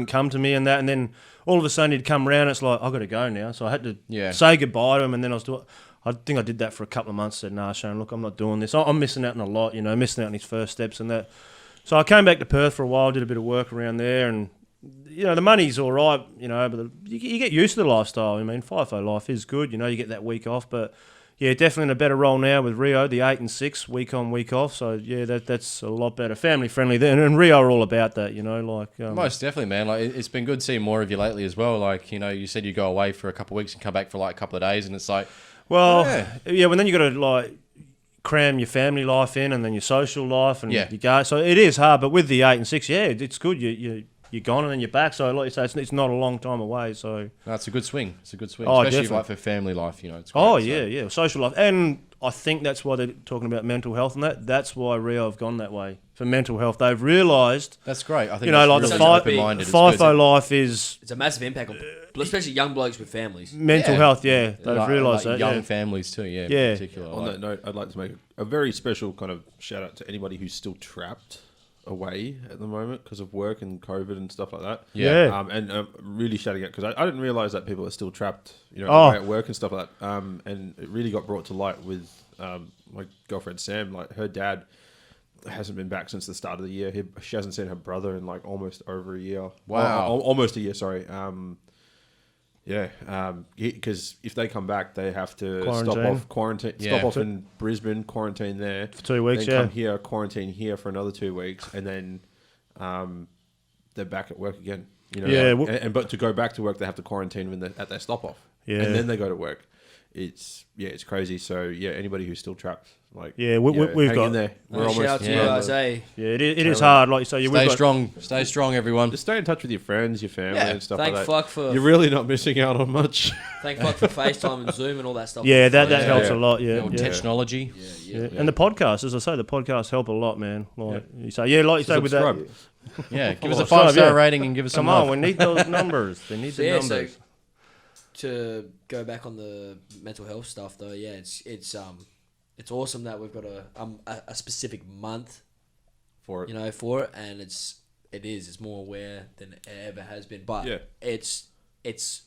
come to me and that, and then all of a sudden he'd come round. It's like, I've got to go now, so I had to say goodbye to him. And then I think I did that for a couple of months. Said, nah, Shane, look, I'm not doing this. I'm missing out on a lot, you know, missing out on his first steps and that. So I came back to Perth for a while, did a bit of work around there, and you know the money's all right, you know, but you get used to the lifestyle. I mean, FIFO life is good, you know, you get that week off, but yeah, definitely in a better role now with Rio, the 8 and 6, week on, week off. So yeah, that's a lot better, family friendly. And Rio are all about that, you know, like Most definitely, man. Like it's been good seeing more of you lately as well. Like, you know, you said you go away for a couple of weeks and come back for like a couple of days, and it's like, well, yeah, well then you got to like cram your family life in and then your social life and you go. So it is hard, but with the 8 and 6, yeah, it's good. You're gone and then you're back. So like you say, it's not a long time away. So no, it's a good swing. It's a good swing, Oh, especially definitely. like for family life. You know, it's great, oh so. yeah, social life, and I think that's why they're talking about mental health and that. That's why Rio have gone that way for mental health. They've realised, That's great. I think you know, like that's the really fi- open-minded. It's FIFO good. life is It's a massive impact on, especially young blokes with families. mental Yeah. health. Yeah, they've Like- realised like that. young Yeah. families too. Yeah, Yeah. in particular. On that note, I'd like to make a very special kind of shout out to anybody who's still trapped away at the moment because of work and COVID and stuff like that. Yeah. And really shouting out because I didn't realize that people are still trapped, you know, Oh. away at work and stuff like that. And it really got brought to light with my girlfriend Sam. Like her dad hasn't been back since the start of the year. She hasn't seen her brother in like almost over a year. Wow. Almost a year. Sorry. Because if they come back, they have to stop off in Brisbane, quarantine there For 2 weeks, then yeah. come here, quarantine here for another 2 weeks, and then they're back at work again. You know, Yeah, but to go back to work, they have to quarantine when at their stop off, Yeah. and then they go to work. It's crazy. So yeah, anybody who's still trapped, like Yeah, we've hang got- in there. We're Shout out to you yeah. guys, eh? Yeah, it is hard. Like you say, Stay we've got, strong. Stay strong, everyone. Just stay in touch with your friends, your family, Yeah. and stuff Thank like fuck that. for You're really not missing out on much. thank fuck for FaceTime and Zoom and all that stuff. Yeah, that Yeah. helps Yeah. a lot. Yeah, Or yeah. technology. Yeah. And the podcast, as I say, the podcasts help a lot, man. Like you say, like you say with that. Subscribe. Yeah, give us Oh, a 5-star yeah. rating and give us some Come on, love. we need those numbers. They need So, the yeah, so numbers. to go back on the mental health stuff though, yeah, it's awesome that we've got a specific month For it. you know for it, and it's more aware than it ever has been. But Yeah. it's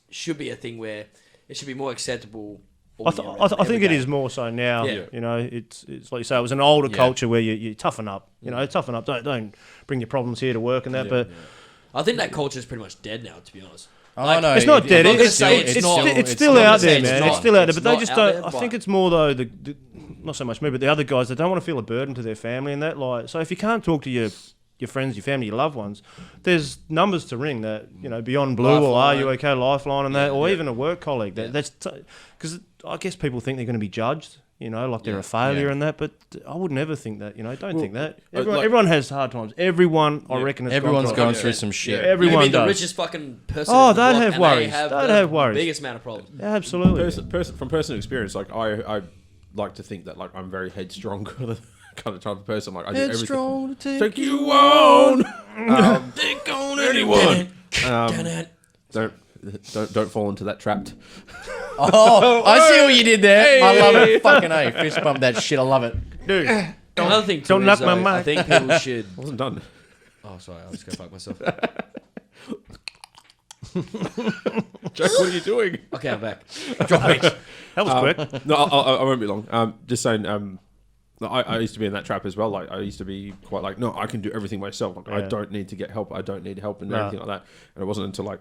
should be a thing where it should be more acceptable. all I year round, think every it day. is more so now. Yeah. You know, it's like you say, it was an older Yeah. culture where you toughen up. You know, toughen up. Don't bring your problems here to work and that. But I think that culture is pretty much dead now, to be honest. Oh, no, it's not dead. I'm not It's gonna say it's not. it's I'm still not out gonna say there, it's man. not. It's still out there. It's But they not just out don't. there, I but- think it's more though the not so much me, but the other guys. They don't want to feel a burden to their family and that. Like, so if you can't talk to your friends, your family, your loved ones, there's numbers to ring that, you know, Beyond Blue or Are You Okay Lifeline and that, or even a work colleague. That's because I guess people think they're going to be judged. you know, like they're a failure and that. But I would never think that, you know. Don't think that. like- Everyone has hard times. Everyone, I reckon, has Everyone's gone going through some shit. Yeah. Everyone You mean the does. richest fucking person? Oh, in the they'd block, have and worries. They have They'd the have worries. biggest amount of problems. Absolutely. From personal experience, like I like to think that like I'm very headstrong kind of type of person. Like I do everything. Headstrong to Take you on. Take on anyone. Don't fall into that trap. Oh, I see what you did there. I love it. Fucking A. Fist bump that shit. I love it. Dude, Another thing, too, don't knock is, my though, I mic. think people should. I wasn't done. Oh, sorry, I'll just go fuck myself. Jack, what are you doing? Okay, I'm back. that was quick. No, I won't be long. Just saying. I used to be in that trap as well. Like I used to be quite like, no, I can do everything myself. Like I don't need to get help. I don't need help and everything like that. And it wasn't until like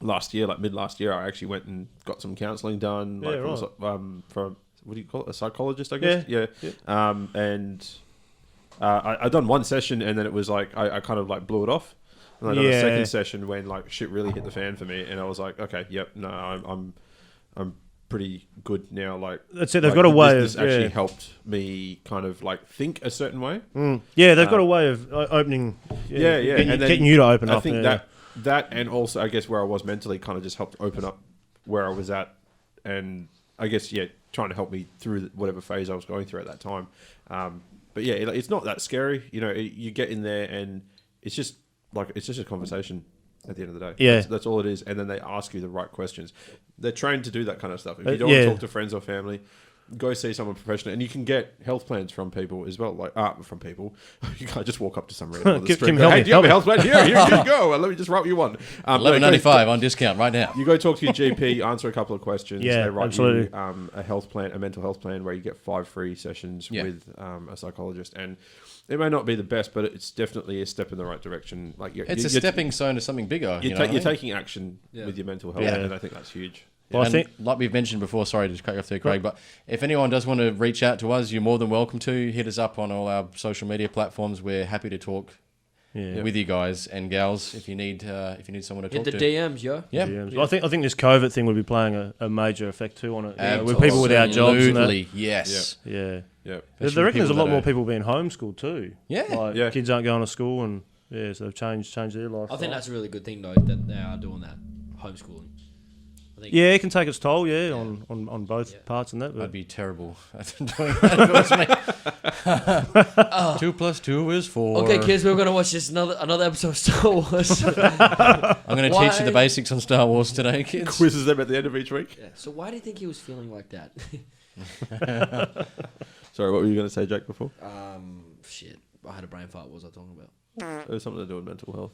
last year, like mid last year, I actually went and got some counselling done. Like from what do you call it? A psychologist, I guess. Yeah. I done one session and then it was like I kind of like blew it off. And I done a second session when like shit really hit the fan for me, and I was like, okay, yep, no, I'm pretty good now. Like That's it. They've got a way this of actually helped me kind of like think a certain way. Yeah, they've got a way of opening. Getting you to open up. I think that and also I guess where I was mentally kind of just helped open up where I was at, and I guess trying to help me through whatever phase I was going through at that time. But yeah, it's not that scary. You know, you get in there and it's just a conversation at the end of the day. Yeah. That's all it is. And then they ask you the right questions. They're trained to do that kind of stuff. If you don't want to talk to friends or family, go see someone professional. And you can get health plans from people as well. Like from people. You can't just walk up to some random on the street. Kim, help Hey, me, do you have a help health plan? Here you go. Let me just write you one. $11.95 on discount right now. You go talk to your GP, answer a couple of questions. Yeah, they write absolutely. you a health plan, a mental health plan, where you get 5 free sessions with a psychologist. And it may not be the best, but it's definitely a step in the right direction. Like It's a stepping stone to something bigger. You're taking action with your mental health, and I think that's huge. Well, I think, like we've mentioned before, sorry to cut you off there, Craig, but if anyone does want to reach out to us, you're more than welcome to. Hit us up on all our social media platforms. We're happy to talk with you guys and gals if you need someone to Hit talk the to. DMs, yo. Yeah. Well, I think this COVID thing would be playing a major effect too on it. You know, with people without jobs and that. Absolutely, yes. Yeah. Yeah. I Especially reckon there's a people lot that more are- people being homeschooled too. Yeah. Like kids aren't going to school and so they've changed their life. I think that's a really good thing, though, that they are doing that homeschooling. I think it can take its toll, on both parts and that. But I'd be terrible at doing that if it was me. 2 plus 2 is 4. Okay, kids, we're gonna watch this another episode of Star Wars. I'm going to teach you the basics on Star Wars today, kids. Quizzes them at the end of each week. Yeah, so why do you think he was feeling like that? Sorry, what were you going to say, Jack, before? Shit, I had a brain fart. What was I talking about? It was something to do with mental health.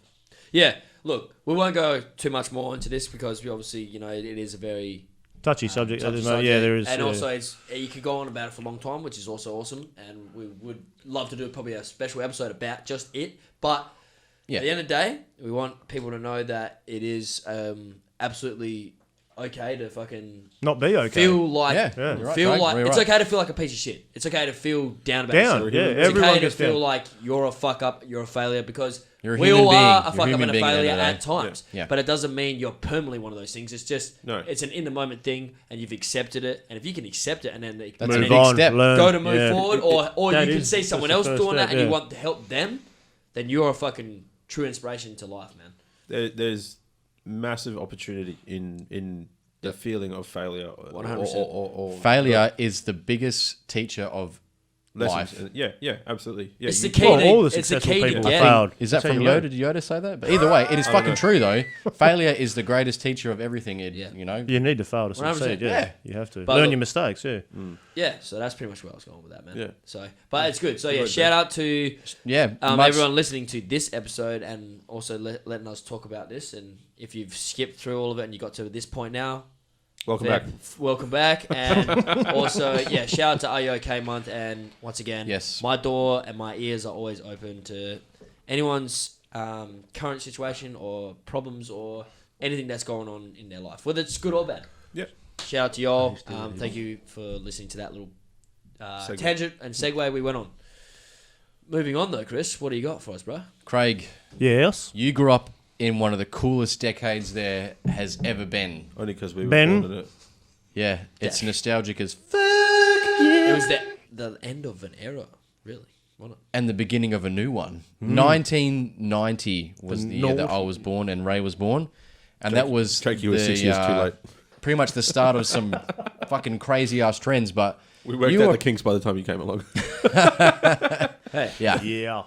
Yeah, look, we won't go too much more into this because we obviously, it is a very touchy subject. touchy Yeah, subject. there is. And also, you could go on about it for a long time, which is also awesome. And we would love to do probably a special episode about just it. But at the end of the day, we want people to know that it is absolutely okay to fucking not be okay. feel like you're right, feel Craig, like you're it's right. okay to feel like a piece of shit. It's okay to feel down about Down, yourself. yeah, It's everyone okay to gets feel down. like you're a fuck up, you're a failure because You're a we human all being. are a You're fuck a up human and a being at the failure end of the at day. times. Yeah. But it doesn't mean you're permanently one of those things. It's just it's an in the moment thing and you've accepted it. And if you can accept it and then That's and a then big Move on, step. learn. go to move Yeah. forward, or That you can is- see that's someone the else first doing step, that and you yeah. want to help them, then you're a fucking true inspiration to life, man. There's massive opportunity in the feeling of failure. 100%. Or Failure is the biggest teacher of lessons. life. Yeah, absolutely. Yeah, It's the you- key. Well, all the It's the successful key to people get. have failed. Is that That's how from you learn. Yoda? Did Yoda say that? But either way, it is fucking true though. Failure is the greatest teacher of everything. You know. You need to fail to 100%, succeed. yeah. You have to But learn look- your mistakes. Yeah. Yeah, so that's pretty much where I was going with that, man. Yeah. So, but it's good. So yeah, Good, shout out to Yeah. much- everyone listening to this episode and also letting us talk about this. And if you've skipped through all of it and you got to this point now, Welcome fair- back. Welcome back. And also, shout out to Are You OK Month. And once again, Yes. my door and my ears are always open to anyone's current situation or problems or anything that's going on in their life, whether it's good or bad. Yeah. Shout out to y'all. Thank you for listening to that little Segue. tangent and segue we went on. Moving on though, Chris, what do you got for us, bro? Craig, Yes. you grew up in one of the coolest decades there has ever been. Only because we were Ben? born in it. Yeah, it's Yeah. nostalgic as fuck. Yeah. It was the end of an era, really. Wasn't it? And the beginning of a new one. 1990 was the year that I was born and Ray was born. And that was Jake, you were 6 years too late. Pretty much the start of some fucking crazy-ass trends, but... We worked out the kinks by the time you came along. Hey. Yeah. Yeah.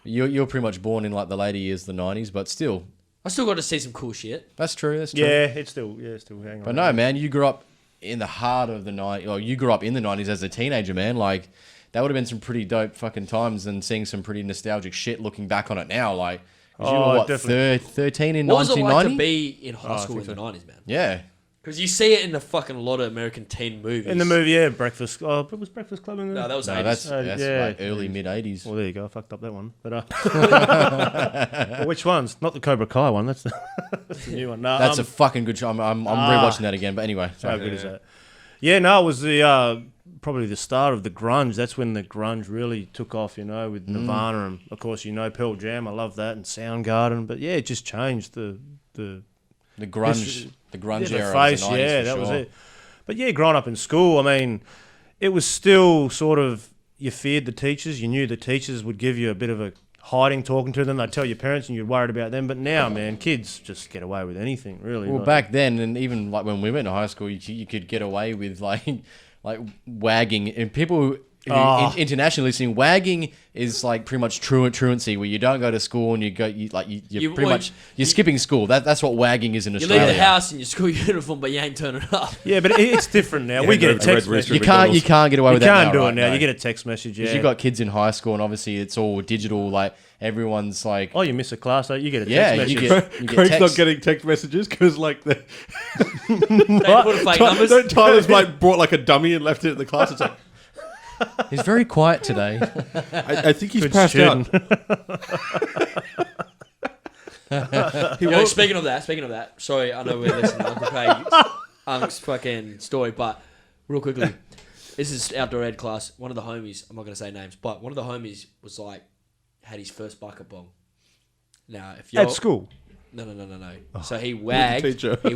You're pretty much born in like the later years of the 90s, but still... I still got to see some cool shit. That's true, that's true. Yeah, it's still hanging on. But no, man, you grew up in the heart of the 90s, or you grew up in the 90s as a teenager, man. Like, that would have been some pretty dope fucking times and seeing some pretty nostalgic shit looking back on it now. Like, 'cause you were, what, 13 in What was it 1990? like to be in high school in the 90s, man? Yeah. Because you see it in the fucking lot of American teen movies. In the movie, yeah, Breakfast. Oh, but was Breakfast Club in there? No, that was No, 80s. that's yeah. like early, mid-80s. Well, there you go. I fucked up that one. But well, which ones? Not the Cobra Kai one. That's the new one. No, That's a fucking good show. I'm rewatching that again, but anyway. how Sorry. good is that? Yeah, no, it was the probably the start of the grunge. That's when the grunge really took off, you know, with Nirvana and of course, you know, Pearl Jam. I love that, and Soundgarden. But yeah, it just changed the grunge yeah, era. the face, of the 90s yeah, for that was sure. it. But yeah, growing up in school, I mean, it was still sort of, you feared the teachers. You knew the teachers would give you a bit of a hiding talking to them. They'd tell your parents and you're worried about them. But now, man, kids just get away with anything, really. Well, Like- back then, and even like when we went to high school, you could get away with like wagging, and people internationally listening, wagging is like pretty much truancy, where you don't go to school and you're skipping school. That's what wagging is in You Australia. leave the house in your school uniform, but you ain't turning up. Yeah, but it's different now. we Yeah, get a no, text Red Rooster message. You can't get away You with that. can't now, do right? it now. No. You get a text message, yeah. Because you've got kids in high school, and obviously it's all digital. Like everyone's like, Oh, you miss a class, you get a text yeah, message. you get Craig's not text. getting text messages because like They put a fake numbers. Tyler's like brought like a dummy and left it in the class. It's like He's very quiet today. I think he's Good passed out. Speaking of that, sorry, I know we're listening to Uncle Craig's fucking story, but real quickly, this is outdoor ed class. One of the homies, I'm not going to say names, but one of the homies was like, had his first bucket bong. Now, if you're At school. No. So he wagged. teacher. He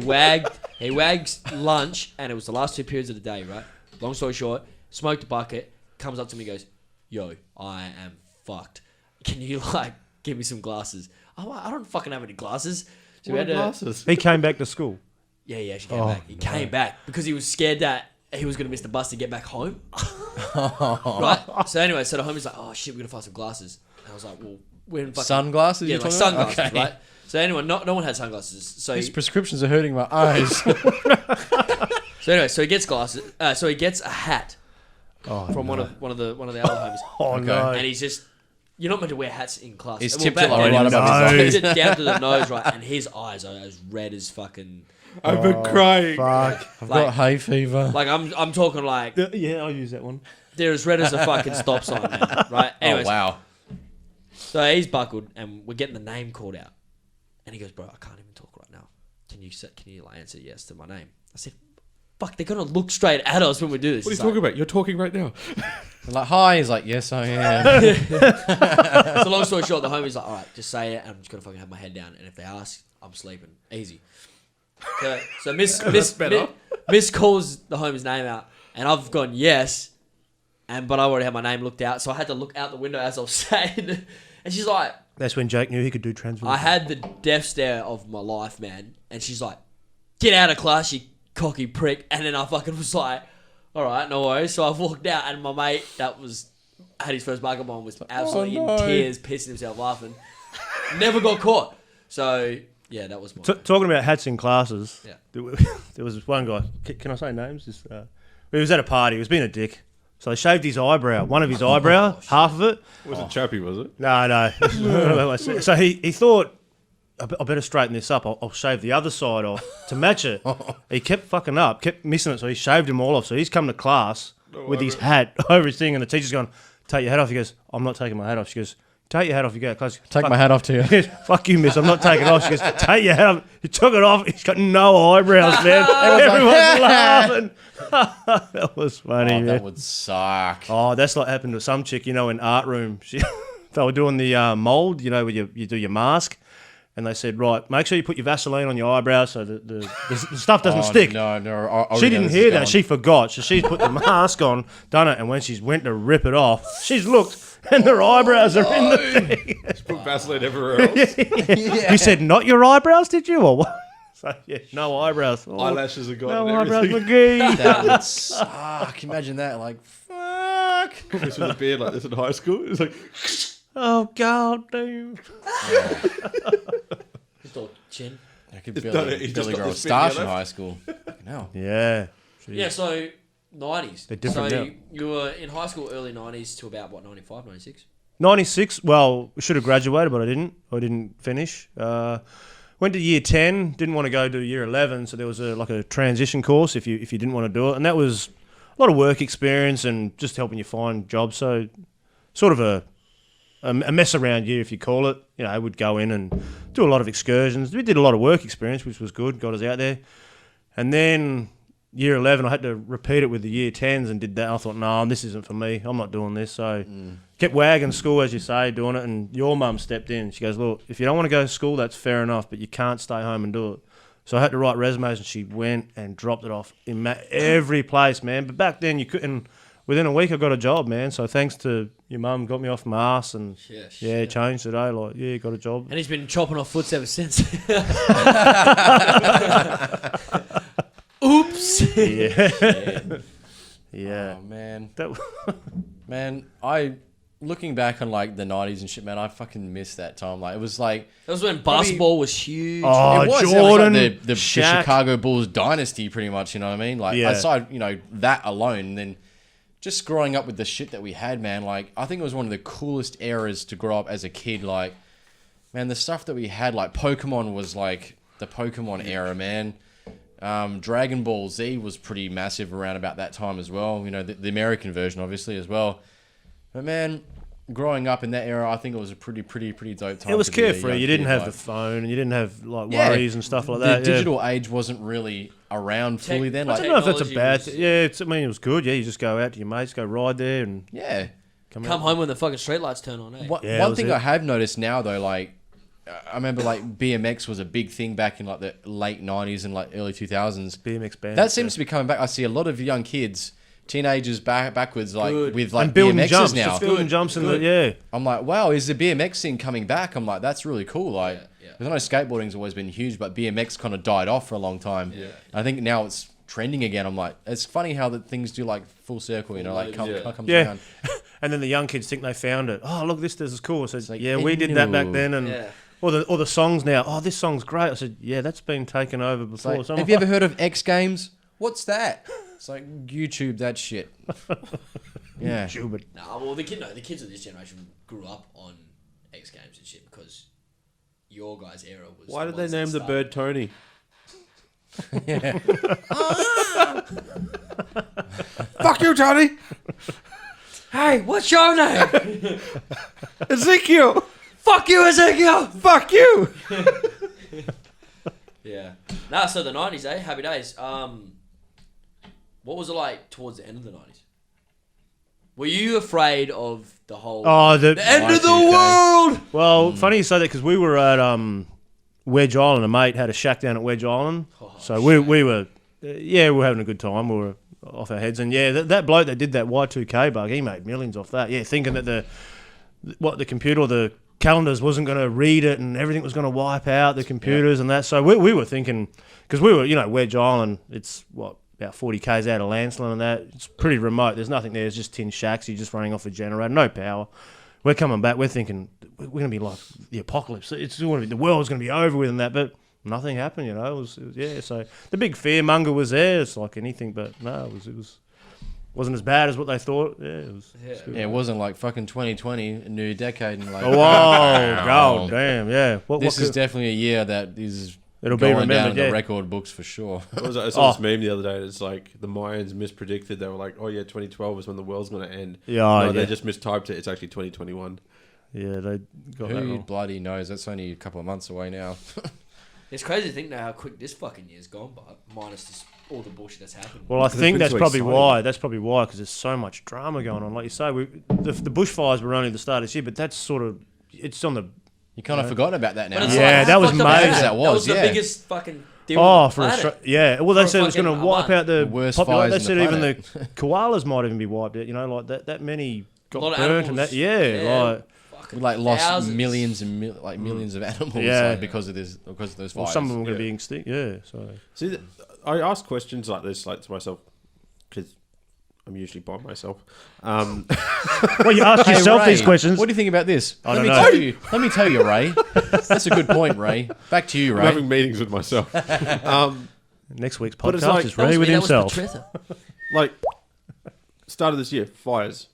wagged lunch, and it was the last 2 periods of the day, right? Long story short, smoked a bucket, comes up to me, goes, "Yo, I am fucked. Can you like give me some glasses?" I'm like, "I don't fucking have any glasses." So we had to, glasses. He came back to school. yeah, she came back. He came back because he was scared that he was gonna miss the bus to get back home. Right. So anyway, so the homie's like, "Oh shit, we're gonna find some glasses." And I was like, "Well, we're in fucking Sunglasses? Yeah, you're like talking about? sunglasses, Okay. right?" So anyway, no one had sunglasses. So These prescriptions are hurting my eyes. So anyway, so he gets glasses. So he gets a hat from one of the other homies. Oh, no. And he's just, you're not meant to wear hats in class. He's Well, tipped back it like then, right above his he's down to the nose, right? And his eyes are as red as fucking. I've been crying. Fuck. I've Like- got hay fever. Like I'm talking like Yeah, I'll use that one. they're as red as a fucking stop sign, man, right? Anyways, Oh wow. So he's buckled, and we're getting the name called out, and he goes, "Bro, I can't even talk right now. Can you like answer yes to my name?" I said, "Fuck, they're gonna look straight at us when we do this." What are you It's talking about? You're talking right now. I'm like, hi. He's like, yes, I am. So long story short, the homie's like, "All right, just say it, and I'm just gonna fucking have my head down, and if they ask, I'm sleeping. Easy." So Miss calls the homie's name out, and I've gone yes, but I already had my name looked out, so I had to look out the window as I was saying, and she's like, That's when Jake knew he could do transfer. I had the death stare of my life, man, and she's like, "Get out of class, you cocky prick," and then I fucking was like, "All right, no worries." So I've walked out, and my mate had his first bucket bomb, was absolutely no. in tears, pissing himself laughing. Never got caught. So yeah, that was my. Talking about hats in classes, Yeah. there was one guy. Can I say names? He was at a party. He was being a dick. So they shaved his eyebrow, one of his eyebrow, half of it. Was it Chappie, was it? No. So he thought, I better straighten this up. I'll shave the other side off to match it. He kept fucking up, kept missing it, so he shaved them all off. So he's come to class with his hat over his thing, and the teacher's gone, "Take your hat off." He goes, "I'm not taking my hat off." She goes, "Take your hat off." You go, "Class." Take my hat off to you. He goes, "Fuck you, miss. I'm not taking it off." She goes, "Take your hat off." He took it off. He's got no eyebrows, man. Everyone's laughing. That was funny, Oh, man. that would suck. Oh, that's like happened to some chick, in art room. They were doing the mold, where you do your mask. and they said, right, make sure you put your Vaseline on your eyebrows so the stuff doesn't stick. No. I She already know didn't this hear is that. going. She forgot. So she's put the mask on, done it, and when she's went to rip it off, she's looked, and her eyebrows are in the thing. Just put Vaseline everywhere else. You said, not your eyebrows, did you? Or what? So, yeah, no eyebrows. Oh, Eyelashes are gone no and eyebrows, everything. McGee. That would suck. Imagine that. Like, fuck. Chris with a beard like this in high school. It's like, Oh, God, damn. Just all chin. I could done barely, it. He's barely just got grow a the spin stash in yellow. high school. No. Yeah. Yeah, so 90s. They're different so now. you were in high school early 90s to about, what, 95, 96? 96, well, should have graduated, but I didn't. I didn't finish. Went to year 10, didn't want to go to year 11, so there was a transition course if you didn't want to do it. And that was a lot of work experience and just helping you find jobs. So sort of a mess around year, if you call it. You know, I would go in and do a lot of excursions. We did a lot of work experience, which was good, got us out there. And then year 11, I had to repeat it with the year 10s and did that. I thought, no, this isn't for me. I'm not doing this. So kept wagging school, as you say, doing it. And your mum stepped in. She goes, look, if you don't want to go to school, that's fair enough, but you can't stay home and do it. So I had to write resumes, and she went and dropped it off in every place, man. But back then, you couldn't. Within a week, I got a job, man. So thanks to your mum, got me off my ass and changed it. Like, got a job. And he's been chopping off foots ever since. Oops. Yeah. Oh, man. That, Man, looking back on like the 90s and shit, man, I fucking miss that time. Like, it was like, That was when basketball was huge. Oh, it was Jordan, like the Shaq. Chicago Bulls dynasty, pretty much. You know what I mean? Like, Yeah. aside, that alone, then just growing up with the shit that we had, man. Like, I think it was one of the coolest eras to grow up as a kid. Like, man, the stuff that we had, like Pokemon was like the Pokemon era, man. Dragon Ball Z was pretty massive around about that time as well. The American version, obviously, as well. But man, growing up in that era, I think it was a pretty dope time. it was to be a carefree. young You didn't kid, have like- the phone, and you didn't have like Yeah. worries and stuff like The that. digital age wasn't really around fully then. I Like, don't know if that's a Technology bad was- thing. Yeah, it was good. Yeah, you just go out to your mates, go ride there, and yeah. Come home when the fucking streetlights turn on, eh? One Yeah, that was thing it. I have noticed now, though, like, I remember like BMX was a big thing back in like the late 90s and like early 2000s. BMX bands. That seems to be coming back. I see a lot of young kids, teenagers backwards, like Good. with like and building BMXs jumps, now. just building jumps in the yeah. I'm like, wow, is the BMX thing coming back? I'm like, that's really cool. Like, Yeah. because I know skateboarding's always been huge, but BMX kind of died off for a long time. Yeah. I think now it's trending again. I'm like, it's funny how that things do like full circle, like comes Yeah. around. And then the young kids think they found it. Oh, look, this is cool. So it's like, yeah, we did that back then, and Yeah. or the songs now. Oh, this song's great. I said, yeah, that's been taken over It's before. like, So I'm have you like, ever heard of X Games? What's that? It's like YouTube that shit. Yeah. Gilbert. Nah, well, the kids of this generation grew up on X Games and shit because your guys' era was. why did they ones that name the started- bird Tony? Fuck you, Tony! Hey, what's your name? Ezekiel! Fuck you, Ezekiel. Fuck you! Yeah. Nah, so the 90s, eh? Happy days. What was it like towards the end of the 90s? Were you afraid of the whole Oh, the end of the Y2K. world? well, funny you say that because we were at Wedge Island. A mate had a shack down at Wedge Island, so we were we were having a good time. We were off our heads, and yeah, that bloke that did that Y2K bug, he made millions off that. Yeah, thinking that the computer or the calendars wasn't going to read it and everything was going to wipe out the computers and that. So we were thinking, because we were, Wedge Island, it's about 40 k's out of Lancelin and that. It's pretty remote. There's nothing there. It's just tin shacks. You're just running off a generator, no power. We're coming back. We're thinking we're going to be like the apocalypse. It's going to be, the world's going to be over with and that, but nothing happened. It was yeah. So the big fear monger was there. It's like anything, but no, it wasn't as bad as what they thought. Yeah, it was. Yeah. Yeah, it wasn't like fucking 2020, a new decade. And like, Oh, whoa, God, damn, yeah. this is definitely a year that is It'll be going down remembered, in yeah. the record books for sure. I saw this meme the other day. It's like the Mayans mispredicted. They were like, "Oh yeah, 2012 is when the world's going to end." Yeah, no, yeah. they just mistyped it. It's actually 2021. Yeah, they got that Who wrong. bloody knows? That's only a couple of months away now. It's crazy to think now how quick this fucking year's gone by, minus this, all the bullshit that's happened. Well, I It's think been that's so probably exciting. why. That's probably why, because there's so much drama going on. Like you say, the bushfires were only the start of this year, but that's sort of it's on the You kind of forgotten about that now. But it's Yeah, like, that how was fucked up is major. That That was the yeah. biggest fucking deal. Oh, on the for planet. Australia. Yeah. Well, they For said it was going fucking to a wipe month. out the worst population. fires They in said the even the koalas might even be wiped out. You know, like that many A got lot of burnt animals. and that. Yeah, like. Fucking We like lost thousands. millions and millions of animals Yeah. like, because of those fires. Well, some of them are going to be extinct. Yeah. So. See, I ask questions like this, like to myself, because I'm usually by myself. Well, you ask Hey, yourself Ray, these questions. What do you think about this? I Let don't me know. tell you. Let me tell you, Ray. That's a good point, Ray. Back to you, I'm Ray. having meetings with myself. Next week's But it's podcast like- is Ray with himself. Like, start of this year, fires.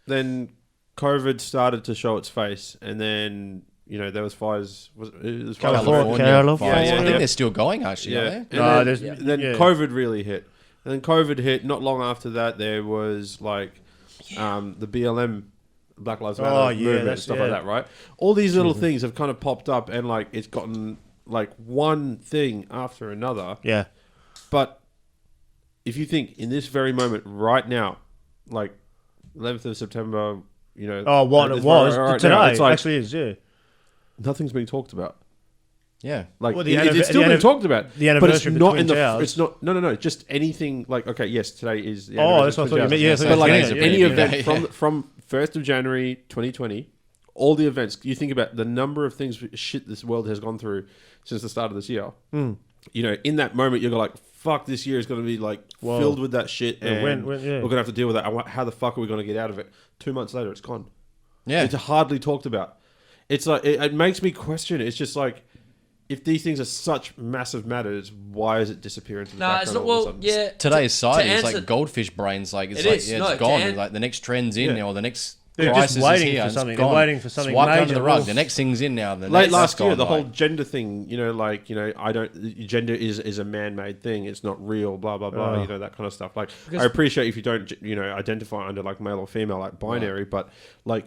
Then COVID started to show its face, and then there was fires. It was fires California. fires. Yeah, I think yeah. they're still going, actually, Yeah. aren't they? And No, then, there's- then yeah. COVID really hit. And then COVID hit. Not long after that, there was like the BLM, Black Lives Matter Oh, yeah, movement, and that's- stuff yeah. like that, right? All these little things have kind of popped up, and like it's gotten like one thing after another. Yeah. But if you think in this very moment, right now, like 11th of September, Oh, what and it it's was right today now, it's like actually is. Yeah. nothing's being talked about. Yeah. Like Well, the it's still the being talked about, the but it's anniversary of the not in Twin the. Towers. It's not. No. Just anything like okay. Yes, today is. The Oh, anniversary that's what I of thought you 2000. meant. Yeah, I thought But you like meant today's yeah, any yeah, event yeah. from 1st of January 2020, all the events. You think about the number of things shit this world has gone through since the start of this year. In that moment, you're like, "Fuck, this year is going to be like Wow. filled with that shit, Yeah, and when- yeah. we're going to have to deal with that. How the fuck are we going to get out of it?" 2 months later, it's gone. Yeah. It's hardly talked about. It's like it makes me question. It's just like, if these things are such massive matters, why is it disappearing into the Nah, it's background not. all of a Well, sudden? yeah. Today's society is answer- like goldfish brains. Like it's It like is. yeah, No, it's to gone. an- like the next trend's in Yeah. or the next They're crisis just waiting is here. for and it's something. They're gone. waiting for something Swiped under major. the rug. Well- The next thing's in now. The Late next last year, gone, the whole like- gender thing, I don't. Gender is a man-made thing. It's not real. Blah blah blah. Oh. That kind of stuff. Like, Because- I appreciate if you don't, identify under like male or female, like binary, but like.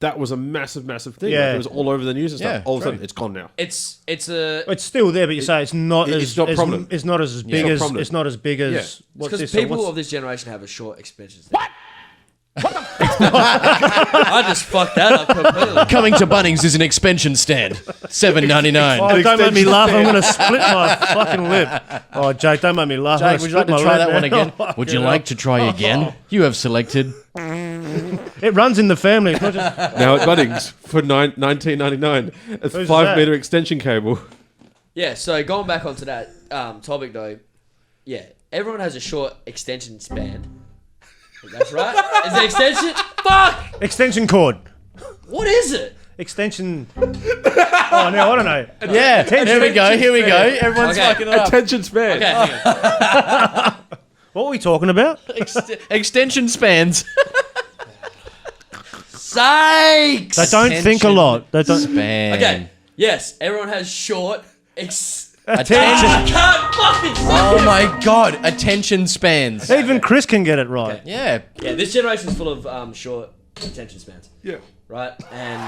That was a massive, massive thing. Yeah. Like, it was all over the news and stuff. Yeah, All of a sudden, true. it's gone now. It's It's still there, but you say it's not it's as not as- prominent. It's not as big not as prominent. it's not as big as Yeah. what's because this? people what's- of this generation have a short expansion. What? I just fucked that up completely. Coming to Bunnings is an expansion stand. $7.99. Oh, don't make me laugh! I'm going to split my fucking lip. Oh, Jake, don't make me laugh. I'm Jake, gonna would you like split to my try lip, that one man. again? Would you like to try again? You have selected. It runs in the family. It's not just Now at Bunnings for $19.99, a Who's 5-meter that? extension cable. Yeah. So going back onto that topic though, yeah, everyone has a short extension span. That's right. Is it extension? Fuck. extension cord. What is it? Extension. Oh no, I don't know. Yeah, here we go. Here we go. Everyone's Okay. fucking it up. Attention span. Okay. Hang on. What were we talking about? Extension spans. Sakes. They don't think a lot. They don't. Span. Okay. Yes, everyone has short. Attention. I can't fucking say Oh it. my god. Attention spans. Even Chris can get it right. Okay. Yeah. Yeah, this generation is full of short attention spans, Yeah. right? And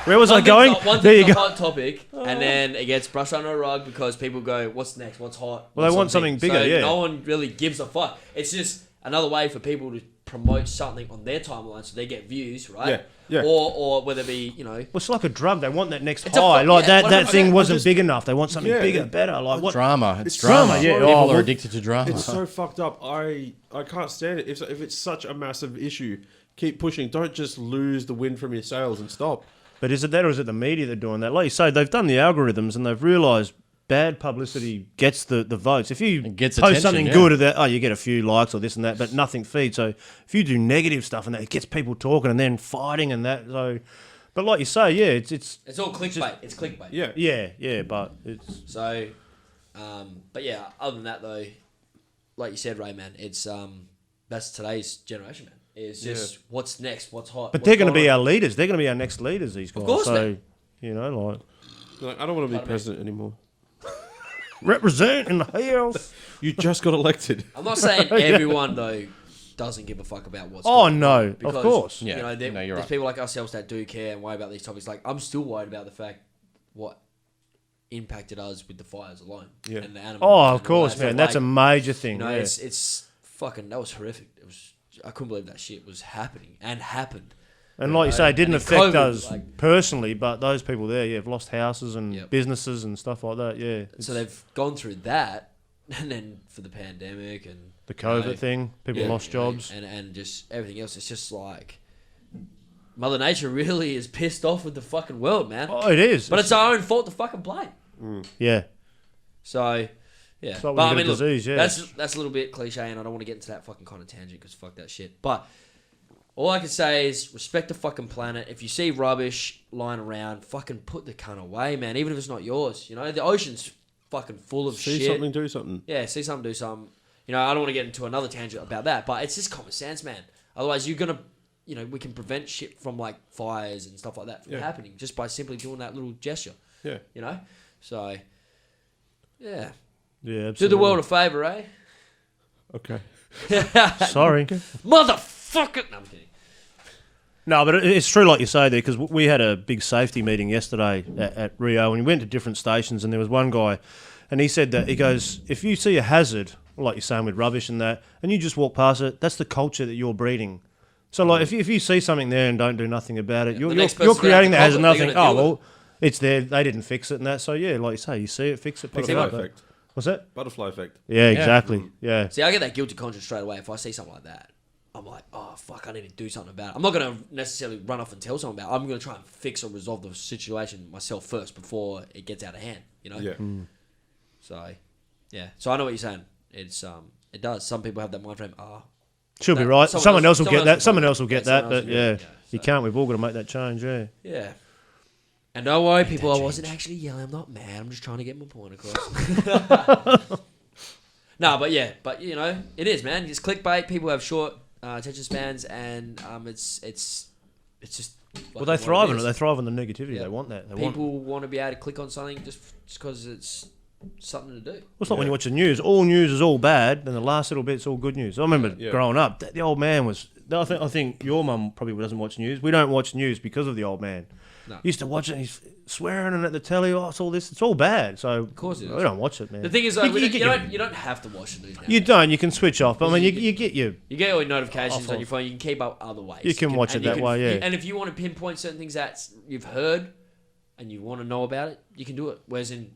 Where was I one going? thing's a- one There you thing's a go. hot topic, and then it gets brushed under a rug because people go, "What's next? What's hot?" Well, they What's want the something thing?" bigger, So yeah. no one really gives a fuck. It's just another way for people to promote something on their timeline, so they get views, right? Yeah, yeah. Or whether it be, Well, it's like a drug. They want that next It's a high. fu- Like yeah, that 100%. thing wasn't just- big enough. They want something Yeah, bigger, yeah. better. Like what? Drama. It's It's drama. drama, yeah. People Oh, are well, addicted to drama. It's so fucked up. I can't stand it. If it's such a massive issue, keep pushing. Don't just lose the wind from your sails and stop. But is it that, or is it the media that are doing that? Like you say, they've done the algorithms and they've realised bad publicity gets the votes. If you It gets post attention, something yeah. good, you get a few likes or this and that, but nothing feeds. So if you do negative stuff and that, it gets people talking and then fighting and that. So, but like you say, yeah, it's it's all clickbait. It's clickbait. Yeah. yeah, but it's So, but yeah, other than that though, like you said, Ray, man, it's that's today's generation, man. It's just what's next, what's hot. but what's they're going to be going on. our leaders. They're going to be our next leaders. These guys. course, so man. you know, like Like, I don't want to be Pardon me? president anymore. represent in the house. You just got elected. I'm not saying everyone though doesn't give a fuck about what's Oh going no, on, of because, course. Yeah. You know, No, there's you're right. people like ourselves that do care and worry about these topics. Like I'm still worried about the fact what impacted us with the fires alone. Yeah. And the animals. Oh, and of all course, that. man. So, That's a like, major thing. you know, yeah. it's fucking that was horrific. It was I couldn't believe that shit was happening and happened. And like you say, it didn't And then affect COVID, us like- personally, but those people there, have lost houses and Yep. businesses and stuff like that. Yeah, So they've gone through that, and then for the pandemic and the COVID you know, thing, people yeah, lost you know, jobs. and just everything else. It's just like Mother Nature really is pissed off with the fucking world, man. Oh, it is. But it's our own fault to fucking blame. yeah. So, yeah. It's like when But you I get a mean, look, disease, yeah. that's a little bit cliche, and I don't want to get into that fucking kind of tangent because fuck that shit. But all I can say is respect the fucking planet. If you see rubbish lying around, fucking put the cunt away, man. Even if it's not yours, you know the ocean's fucking full of See shit. something, do something. Yeah, see something, do something. You know, I don't want to get into another tangent about that, but it's just common sense, man. Otherwise, you're gonna, you know, we can prevent shit from like fires and stuff like that from happening just by simply doing that little gesture. Yeah. You know, so yeah, Yeah, absolutely. do the world a favor, eh? Okay. Sorry. Motherfucker. No, I'm kidding. No, but it's true, like you say there, because we had a big safety meeting yesterday at Rio, and we went to different stations, and there was one guy, and he said that, he goes, if you see a hazard, like you're saying with rubbish and that, and you just walk past it, that's the culture that you're breeding. So, like, if you see something there and don't do nothing about it, the next you're person's gonna creating have that to hazard, cope with it, nothing, they're oh, gonna deal well, it's there, they didn't fix it and that, so yeah, like you say, you see it, fix it, put it Butterfly right back. effect. What's that? Butterfly effect. Yeah, exactly, yeah. See, I get that guilty conscience straight away if I see something like that. I'm like, oh fuck, I need to do something about it. I'm not gonna necessarily run off and tell someone about it. I'm gonna try and fix or resolve the situation myself first before it gets out of hand. You know. Yeah. So, yeah. So I know what you're saying. It's it does. Some people have that mind frame. She'll be That- right. Someone else will get that. will Someone get else will get yeah, that. someone else But will get yeah, it, you so- can't. We've all got to make that change. Yeah. Yeah. And don't worry, people. I wasn't actually yelling. I'm not mad. I'm just trying to get my point across. No, but yeah, but you know, it is, man. It's clickbait. People have short attention spans, and it's just. Well, they thrive on it. They thrive on the negativity. Yeah. They want that. People want to be able to click on something just because it's something to do. Well, it's like when you watch the news. All news is all bad, and the last little bit's all good news. I remember Yeah. growing up, the old man was. I think your mum probably doesn't watch news. We don't watch news because of the old man. No. Used to watch it. And he's swearing and at the telly. Oh, it's all this. It's all bad. So of course it is. we don't watch it, man. The thing is, though, You get you don't have to watch the news now. You don't. You can switch off. But I mean, you get your. You get all your notifications Off on your phone. You can keep up other ways. You can watch it and you that way, yeah. And if you want to pinpoint certain things that you've heard and you want to know about it, you can do it. Whereas in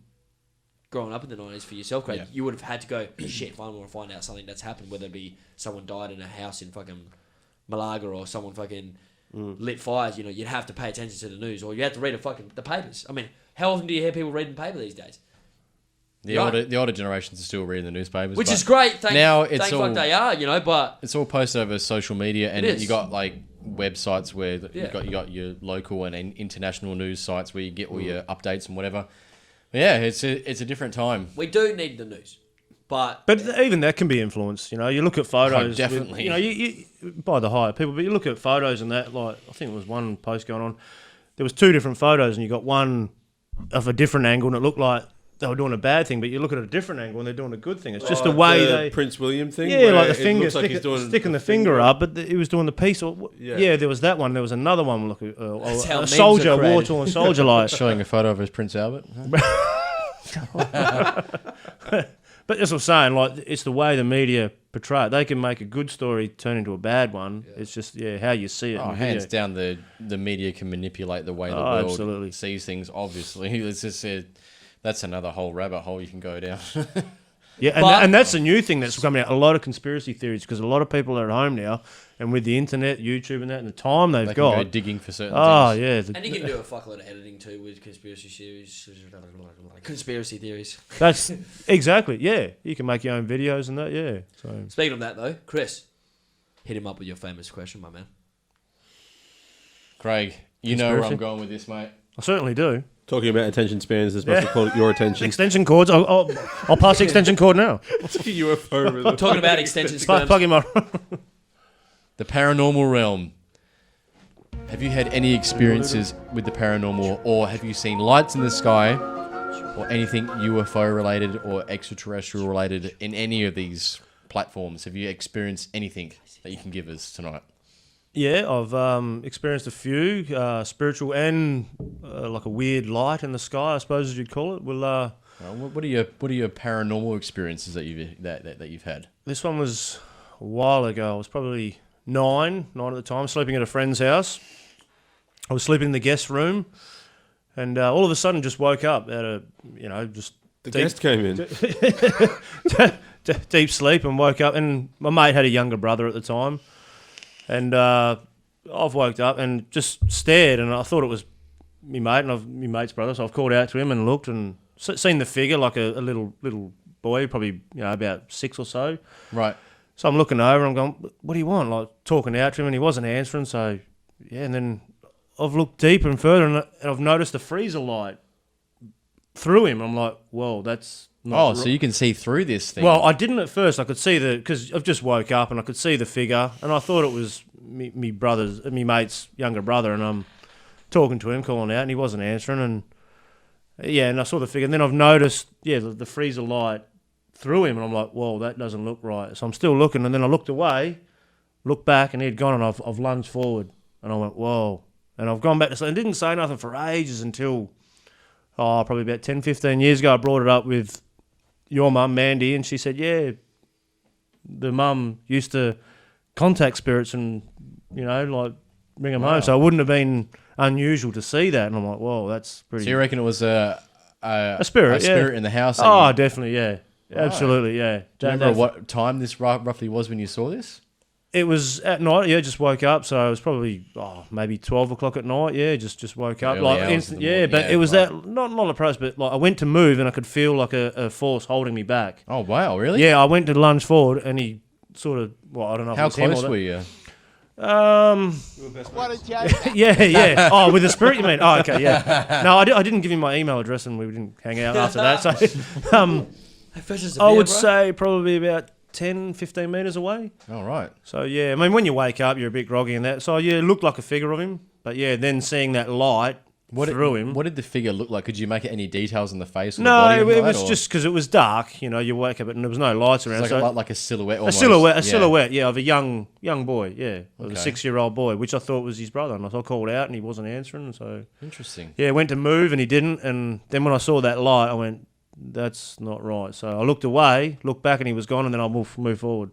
growing up in the 90s for yourself, Craig, you would have had to go, shit, if I want to find out something that's happened, whether it be someone died in a house in fucking Malaga or someone fucking lit fires, you know, you'd have to pay attention to the news or you have to read the papers. I mean, how often do you hear people reading the paper these days? The older generations are still reading the newspapers, Which but is great. Thank all fuck they are, you know, but it's all posted over social media, and is. you got like websites where Yeah. you got your local and international news sites where you get all your updates and whatever. But yeah, it's a different time. we do need the news. But Even that can be influenced. You know, you look at photos. Oh, definitely. You know, you by the higher people, but you look at photos and that. Like, I think it was one post going on. There was two different photos, and you got one of a different angle, and it looked like they were doing a bad thing. But you look at a different angle, and they're doing a good thing. It's just the way the they. Prince William thing. Yeah, where like the it finger, looks like he's doing sticking the finger up, but he was doing the piece. Yeah, there was that one. There was another one. Look, That's how a memes soldier, are created. war-torn soldier, like. Showing a photo of his Prince Albert. But that's what I'm saying. Like, it's the way the media portray it. They can make a good story turn into a bad one. Yeah. It's just how you see it. Oh, in hands video. down, the media can manipulate the way the Oh, world absolutely. sees things. Obviously, it's just that's another whole rabbit hole you can go down. Yeah, and that's a new thing that's coming out. A lot of conspiracy theories because a lot of people are at home now, and with the internet, YouTube, and that, and the time they've They got. can go digging for certain Oh things. yeah, and you can do a fuckload of editing too with conspiracy theories. Conspiracy theories. that's exactly You can make your own videos and that. Yeah. So Speaking of that though, Chris, hit him up with your famous question, my man. Craig, you know where Conspiracy? I'm going with this, mate. I certainly do. Talking about attention spans, this must have caught your attention. Extension cords. I'll pass the extension cord now. UFO. Talking about extension sperms. Plug him up. The paranormal realm. Have you had any experiences with the paranormal, or have you seen lights in the sky, or anything UFO related or extraterrestrial related in any of these platforms? Have you experienced anything that you can give us tonight? Yeah, I've experienced a few spiritual and like a weird light in the sky, I suppose as you'd call it. Well, What are your paranormal experiences that you've had? this one was a while ago. I was probably nine at the time, sleeping at a friend's house, I was sleeping in the guest room, and all of a sudden just woke up out of, just The guest came in. deep sleep and woke up. And my mate had a younger brother at the time, and I've woke up and just stared, and I thought it was me mate and my mate's brother. So I've called out to him and looked and seen the figure, like a little boy, probably about 6 or so. Right. So I'm looking over and I'm going, what do you want? Like talking out to him, and he wasn't answering. So yeah, and then I've looked deeper and further, and I've noticed the freezer light through him. I'm like, whoa, that's not So you can see through this thing. Well, I didn't at first. I could see because I've just woke up and I could see the figure, and I thought it was me mate's younger brother, and I'm talking to him, calling out, and he wasn't answering, and and I saw the figure, and then I've noticed, the freezer light through him, and I'm like, whoa, that doesn't look right. So I'm still looking, and then I looked away, looked back, and he had gone, and I've lunged forward, and I went, whoa, and I've gone back to sleep, and didn't say nothing for ages until, probably about 10, 15 years ago, I brought it up with your mum, Mandy, and she said, yeah, the mum used to contact spirits and, like bring them home. So it wouldn't have been unusual to see that. And I'm like, whoa, that's pretty... So you reckon it was a spirit, spirit in the house? Oh, definitely, yeah. Right. Absolutely, yeah. Do you remember what time this roughly was when you saw this? It was at night, just woke up. So it was probably maybe 12 o'clock at night, just woke up. Early hours of the morning. But it was that, not a process, but like I went to move and I could feel like a force holding me back. Oh, wow, really? Yeah, I went to lunge forward and he sort of, I don't know. How close were you? Yeah. Oh, with the spirit, you mean? Oh, okay, yeah. No, I didn't give him my email address and we didn't hang out after that. So, I would say probably about 10, 15 metres away. Oh, right. So, yeah, I mean, when you wake up, you're a bit groggy and that. So, yeah, it looked like a figure of him. But, yeah, then seeing that light through him. What did the figure look like? Could you make it any details on the face or no, the body? No, it was just because it was dark. You wake up and there was no lights around. Like a silhouette almost. A silhouette, of a young boy, of a 6-year-old boy, which I thought was his brother. And I called out and he wasn't answering. So interesting. Yeah, went to move and he didn't. And then when I saw that light, I went, that's not right. So I looked away, looked back, and he was gone, and then I move forward.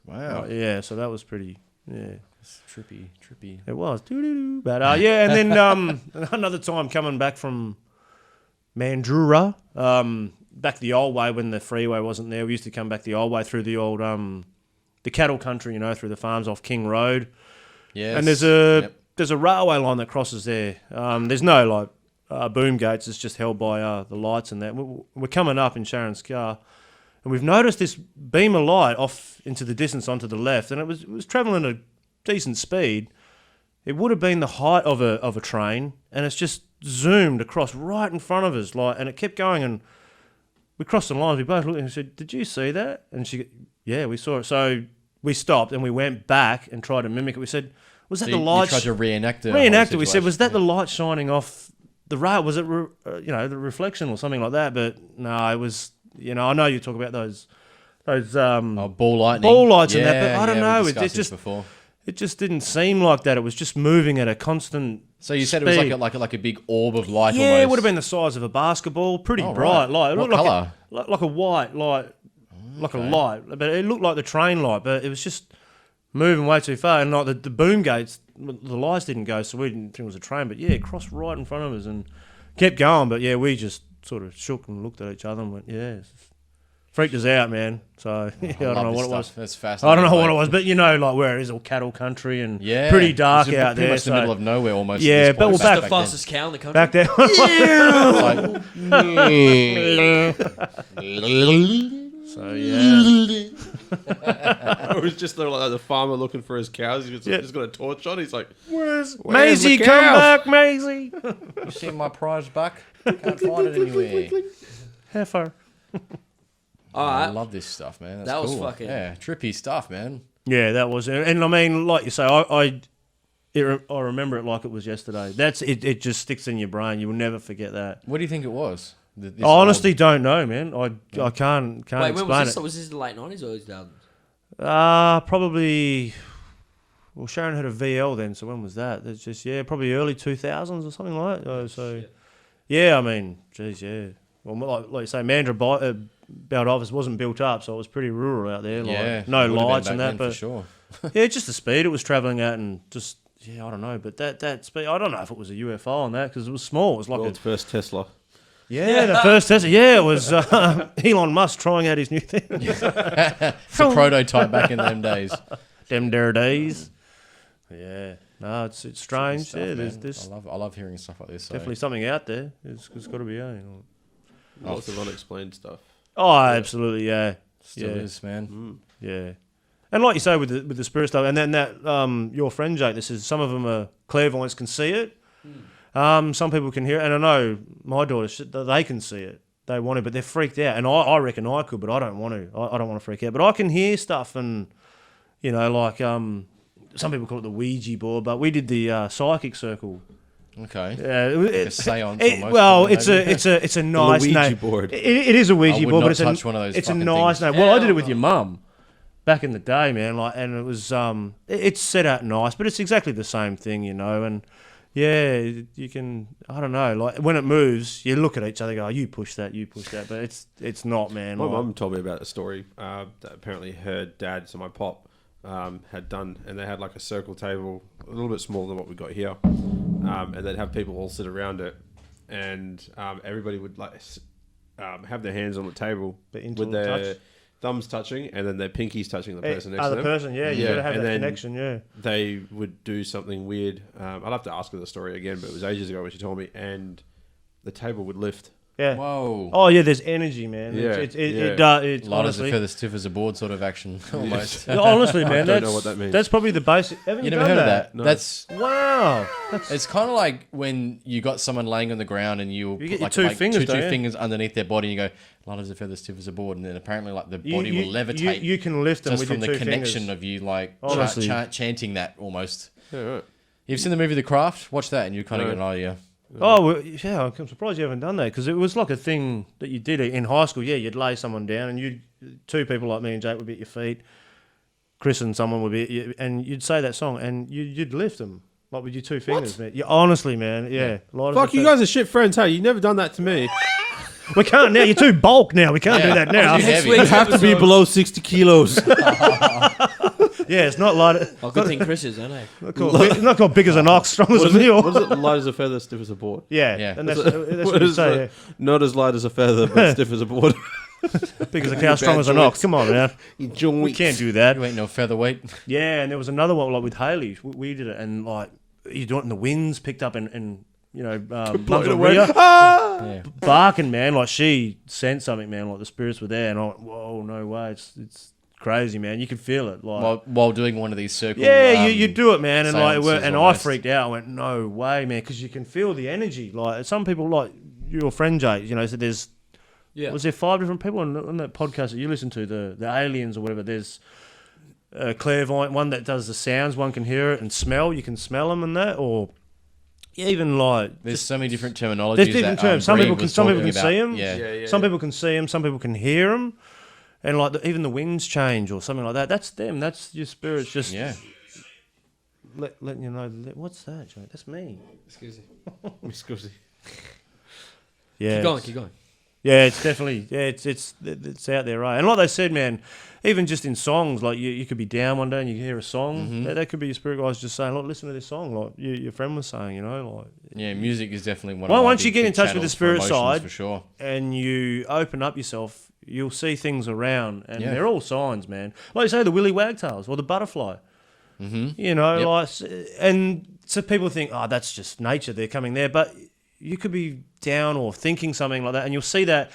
Wow. So that was pretty, It's trippy. It was. But, and then another time coming back from Mandurah, back the old way when the freeway wasn't there. We used to come back the old way through the old, the cattle country, through the farms off King Road. Yes. And there's a railway line that crosses there. There's no, boom gates, it's just held by the lights and that. We're coming up in Sharon's car, and we've noticed this beam of light off into the distance onto the left, and it was travelling at a decent speed. It would have been the height of a train, and it's just zoomed across right in front of us, and it kept going, and we crossed the lines. We both looked and said, "Did you see that?" And she, "Yeah, we saw it." So we stopped and we went back and tried to mimic it. We said, "Was that the light?" You tried to reenact it. Reenact it. We said, "Was that the light shining off the rail? Was it, the reflection or something like that?" But no, it was. I know you talk about those ball lightning, ball lights and that, but I don't know. It just didn't seem like that. It was just moving at a constant. So you said speed. it was like a big orb of light. Yeah, almost. it would have been the size of a basketball. Pretty bright light. It What looked colour? like a white light, like a light, but it looked like the train light. But it was just moving way too far, and like the boom gates, the lights didn't go, so we didn't think it was a train. But yeah, it crossed right in front of us and kept going. But yeah, we just sort of shook and looked at each other and went, yeah. Freaked us out, man. So I don't know what it was. That's fascinating. I don't know what it was, but where it is all cattle country and pretty dark it's out pretty there. Much the middle of nowhere almost. Yeah, but It's the fastest cow in the country. Back there. So yeah. It was just like the farmer looking for his cows. He's got a torch on. He's like, "Where's Maisie, the come cow?" back, Maisie. You see my prize back? Can't find it anywhere. Heifer. I love this stuff, man. That's That was cool. fucking- trippy stuff, man. Yeah, that was, and I mean, like you say, I remember it like it was yesterday. That's it. It just sticks in your brain. You will never forget that. What do you think it was? I honestly don't know, man. I can't Wait, when explain was this? it. Was this the late 90s or early 2000s? Probably. Well, Sharon had a VL then, so when was that? That's just probably early 2000s or something like that. So, yeah, I mean, geez, yeah. Well, like you say, Mandurah Baldivis wasn't built up, so it was pretty rural out there. No lights and that, but for sure. yeah, just the speed it was travelling at, and just yeah, I don't know, but I don't know if it was a UFO on that because it was small. It was like World's first Tesla. the first Tesla. Yeah, it was Elon Musk trying out his new thing. It's a prototype back in them days. Them there days. Yeah, no, it's strange. Stuff, yeah, man. there's I love hearing stuff like this. So. definitely something out there. It's got to be. Lots of unexplained stuff. Oh, absolutely, yeah, Still yeah. is, man. Yeah, and like you say with the spirit stuff, and then that your friend Jake, this is some of them are clairvoyants, can see it. Some people can hear it, and I know my daughters they can see it. They want to, but they're freaked out, and I reckon I could, but I don't want to. I don't want to freak out, but I can hear stuff, and like some people call it the Ouija board, but we did the psychic circle. Okay. Yeah, Like a seance almost, well, maybe. it's a nice Ouija name. board. It is a Ouija I would board, not but it's touch one of those it's a fucking nice things. name. Well, I did it with your mum back in the day, man. Like, and it was it's set out nice, but it's exactly the same thing, and yeah, you can. I don't know. Like when it moves, you look at each other, and go, "You push that, but it's not, man." My Like, mum told me about a story that apparently her dad, so my pop, had done, and they had like a circle table, a little bit smaller than what we got here, and they'd have people all sit around it, and everybody would have their hands on the table But with their touch? thumbs touching, and then their pinkies touching the person next to other them. person, yeah, you gotta have and that then connection, yeah. They would do something weird. I'll have to ask her the story again, but it was ages ago when she told me, and the table would lift. Yeah. Whoa. Oh yeah, there's energy, man. Yeah, It's Light as a honestly, feather, stiff as a board sort of action, almost. honestly, man. don't know what that means. That's probably the basic. Haven't You you never done heard of that? No. That's Wow. it's kind of like when you got someone laying on the ground and you get put your two fingers, two don't you? fingers underneath their body and you go light as a feather, stiff as a board, and then apparently like the body will levitate You can lift them just with from your the two connection fingers. of you like Honestly. chanting that almost. Yeah, right. You've seen the movie The Craft? Watch that and you kind of No. get an idea. Oh well, yeah, I'm surprised you haven't done that because it was like a thing that you did in high school. Yeah, you'd lay someone down and two people like me and Jake would be at your feet. Chris and someone would be at you, and you'd say that song and you'd lift them like with your two fingers, man. Yeah, honestly, man. Yeah. Fuck, you guys are shit friends, hey? You've never done that to me. We can't now. You're too bulk now. We can't do that now. Too heavy. week's You have to be episode- below 60 kilos. Yeah, it's not like Oh, good thing Chris is, isn't it? not called big as an ox, strong as a What mule. is it? Light as a feather, stiff as a board. Yeah, Yeah. and that's What what you is say. it? Not as light as a feather, but stiff as a board. Yeah. Big as a cow, strong as an ox. Come on, man. We can't do that. You ain't no featherweight. Yeah, and there was another one like with Haley. We did it, and like you do it, and the winds picked up, and Blow it Mumsy away. Rhea Yeah. barking, man. Like she sensed something, man. Like the spirits were there, and I went, "Whoa, no way! It's crazy, man. You can feel it." Like, While doing one of these circle you do it, man, and like, seances and I almost. freaked out. I went, "No way, man!" Because you can feel the energy. Like some people, like your friend Jay, said there's. Yeah. Was there 5 different people on that podcast that you listen to, the aliens or whatever? There's a clairvoyant, one that does the sounds, one can hear it and smell. You can smell them and that, or even like There's so many different terminologies. there's different that, terms. Some Bree people can was some people talking can about. see them. Yeah. Some people can see them. Some people can hear them, and like even the winds change or something like that. That's them. That's your spirits just Yeah. letting you know. What's that, Joe? That's me. Excuse me. Excuse me. Yeah. Keep going. Yeah, it's definitely it's out there, right? And like they said, man, even just in songs, like you could be down one day and you hear a song, that could be your spirit guys just saying, "Look, listen to this song," like your friend was saying, like. Yeah, music is definitely one Well, of my once you big- get in big touch with the channels for spirit emotions, side, for sure. And you open up yourself, you'll see things around, and Yeah. they're all signs, man. Like you say, the willy wagtails or the butterfly. Mm-hmm. You know, Yep. like, and so people think, "Oh, that's just nature; they're coming there." But you could be down or thinking something like that, and you'll see that.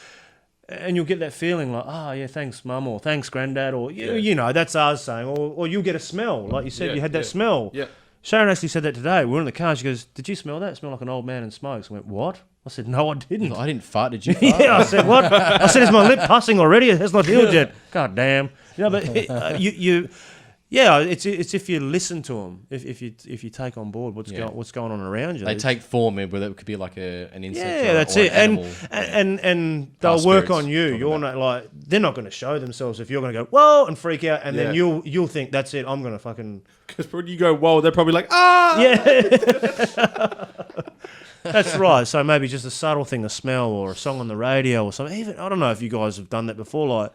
And you'll get that feeling like, "Oh, yeah, thanks, mum," or "Thanks, granddad," or, you know, that's us saying. Or you'll get a smell. Like you said, Yeah, you had that yeah. smell. Yeah. Sharon actually said that today. We were in the car. She goes, "Did you smell that? It smelled like an old man in smokes." I went, "What?" I said, "No, I didn't." I didn't fart. Did you fart? Yeah, I said, "What?" I said, "Is my lip pussing already? It has not healed yet." God damn. But it's if you listen to them, if you take on board what's going on around you. They take form, whether it could be like an insect. Yeah, or, that's or it. an animal. And they'll Past work spirits on you. talking You're about. not like they're not going to show themselves if you're going to go whoa and freak out, and then Yeah. you'll think that's it. I'm going to fucking Because when you go, whoa, they're probably like, ah! yeah. That's right. So maybe just a subtle thing, a smell or a song on the radio or something. Even I don't know if you guys have done that before. Like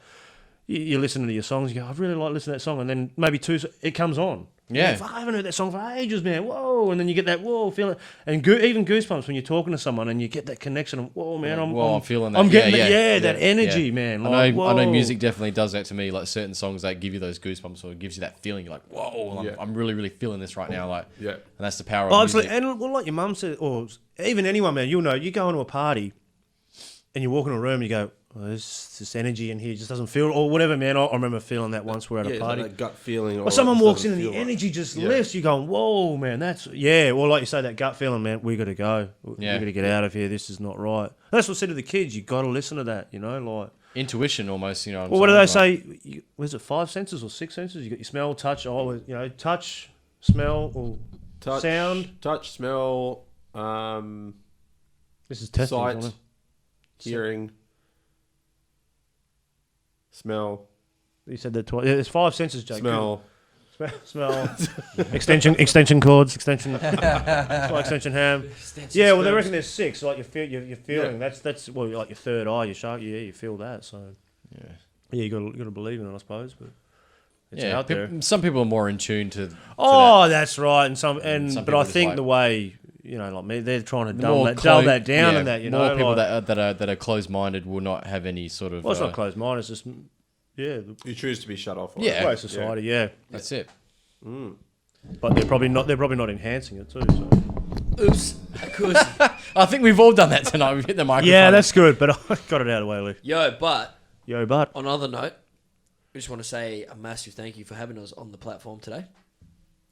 you listen to your songs, you go, I really like listening to that song, and then maybe it comes on, Yeah. Fuck, I haven't heard that song for ages, man. Whoa. And then you get that, whoa, feeling. And even goosebumps when you're talking to someone and you get that connection of, whoa, man, I'm feeling that. I'm getting Yeah, that energy, man. Like, I know whoa. music definitely does that to me. Like certain songs that give you those goosebumps or gives you that feeling. You're like, whoa, I'm really, really feeling this right now. Like, Yeah. and that's the power Oh, of absolutely. music. And well, like your mum said, or even anyone, man, you'll know, you go into a party and you walk in a room and you go, oh, there's this energy in here, just doesn't feel, or whatever, man. I remember feeling that once we're at Yeah, a it's party. like that gut feeling. Or someone it walks in doesn't and the feel right. energy just lifts. You're going, whoa, man, that's, Well, like you say, that gut feeling, man, we got to go. We Yeah. got to get out of here. This is not right. That's what I said to the kids. You got to listen to that, like. Intuition almost, you know. Well, what do they say? Was it 5 senses or 6 senses? You got your smell, touch, touch, smell, or sound. Touch, smell, This is testing. sight, isn't it? hearing, smell, You said that twice. Yeah, there's 5 senses, Jake. smell. Smell. extension cords, extension ham. Yeah, well, they reckon there's 6. Like you're feeling. That's well, like your third eye, your shark. Yeah, you feel that. So yeah, you got to believe in it, I suppose. But it's out there. Some people are more in tune to Oh, that's right. And some but people I just think like- the way like me, they're trying to that. dull that down, and that more people like, that are closed-minded will not have any sort of. well, it's not closed mind. It's just the You choose to be shut off. Yeah. way of society. Yeah. That's it. But they're probably not enhancing it too. So. Oops. Of course. I think we've all done that tonight. We've hit the microphone. Yeah, that's good. But I got it out of the way, Lee. Yo, but Yo, but on another note, we just want to say a massive thank you for having us on the platform today.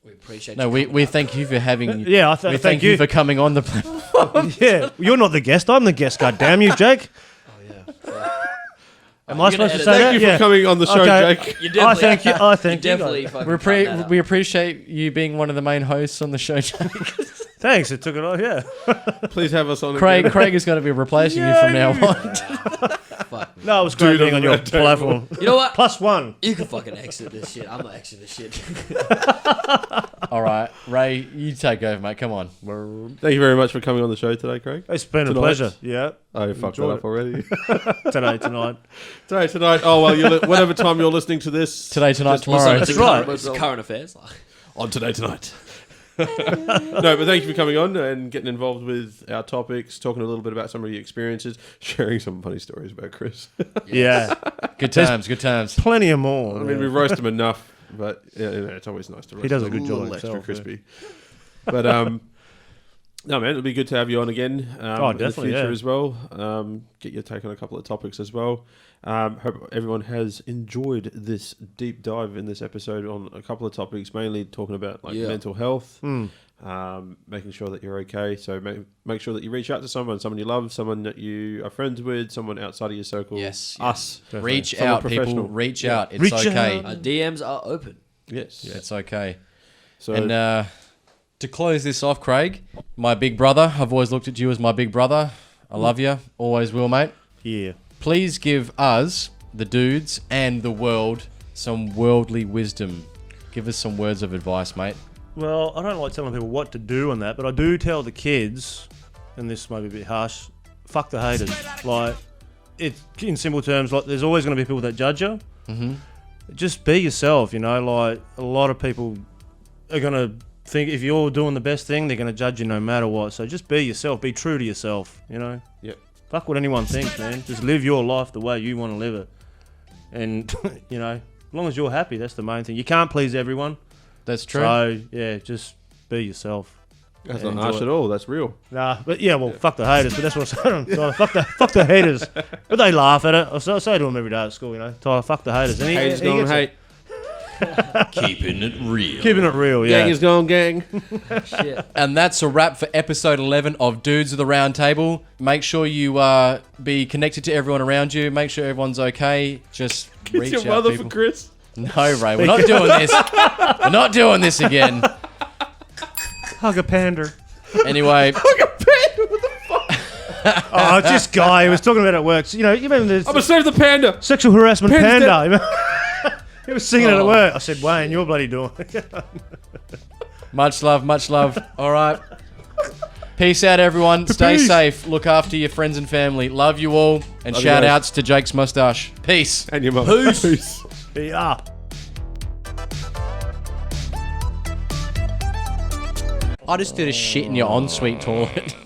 We appreciate No, you. we thank you for having. Yeah, we thank you for coming on the platform. yeah, you're not the guest. I'm the guest. God damn you, Jake. Oh, yeah. Am I You're gonna supposed to edit say Thank that? you for coming on the show, Okay. Jake. You definitely, I thank you. I thank you. definitely guys. fucking cut that We up. appreciate you being one of the main hosts on the show. Thanks. It took it off. Yeah. Please have us on. Craig again. is going to be replacing you from now on. Fuck. No, it was great Dude being on on your that table. platform. You know what? +1. You can fucking exit this shit. I'm not exiting this shit. All right, Ray, you take over, mate. Come on. Thank you very much for coming on the show today, Craig. It's been a Tonight. pleasure. Yeah. I fucked that Enjoyed up it. already. Tonight. Tonight. Oh well, whatever time you're listening to this. Today, tonight, just tomorrow. listen That's to right. It's current affairs. Like. On tonight. No, but thank you for coming on and getting involved with our topics, talking a little bit about some of your experiences, sharing some funny stories about Chris. Yeah. Good times, good times. Plenty of more. I mean, we roast him enough, but it's always nice to roast does a him good job little extra himself, crispy. But no, man, it'll be good to have you on again. Oh, in the definitely, future yeah. as well. Get your take on a couple of topics as well. Hope everyone has enjoyed this deep dive in this episode on a couple of topics, mainly talking about mental health, making sure that you're okay. So make sure that you reach out to someone you love, someone that you are friends with, someone outside of your circle. Yes, Us. Reach Someone out, people. professional. Reach out. It's Reach okay. out. Our DMs are open. Yes. It's okay. So And to close this off, Craig, my big brother. I've always looked at you as my big brother. I love you. Always will, mate. Yeah. Please give us, the dudes, and the world some worldly wisdom. Give us some words of advice, mate. Well, I don't like telling people what to do on that, but I do tell the kids, and this may be a bit harsh, fuck the haters. Like, it's in simple terms, like there's always going to be people that judge you. Mm-hmm. Just be yourself, like a lot of people are going to think if you're doing the best thing, they're going to judge you no matter what. So just be yourself, be true to yourself, Yep. Fuck what anyone thinks, man. Just live your life the way you want to live it. And, as long as you're happy, that's the main thing. You can't please everyone. That's true. So, yeah, just be yourself. that's Yeah, not enjoy harsh it. at all. That's real. Nah, but yeah, well, fuck the haters, but that's what I'm saying. Tyler, fuck the haters. But they laugh at it. I say to them every day at school, Tyler, fuck the haters. And Haters he going gets it. hate. Keeping it real. Keeping it real, yeah. Gang is going gang. Shit. And that's a wrap for episode 11 of Dudes of the Round Table. Make sure you be connected to everyone around you. Make sure everyone's okay. Just reach It's your out, mother people. for Chris. No, Ray, we're not doing this. We're not doing this again. Hug a pander. Anyway, Oh, it's this guy who was talking about it at work. So, you remember I'm gonna save the panda. sexual harassment Panda's panda? He was singing it at work. I said, Wayne, you're bloody doing it. much love, much love. All right. Peace out, everyone. Stay Peace. safe. Look after your friends and family. Love you all. And Love you shout guys. outs to Jake's mustache. Peace. And your mum. Peace. Peace. Yeah. I just did a shit in your ensuite toilet.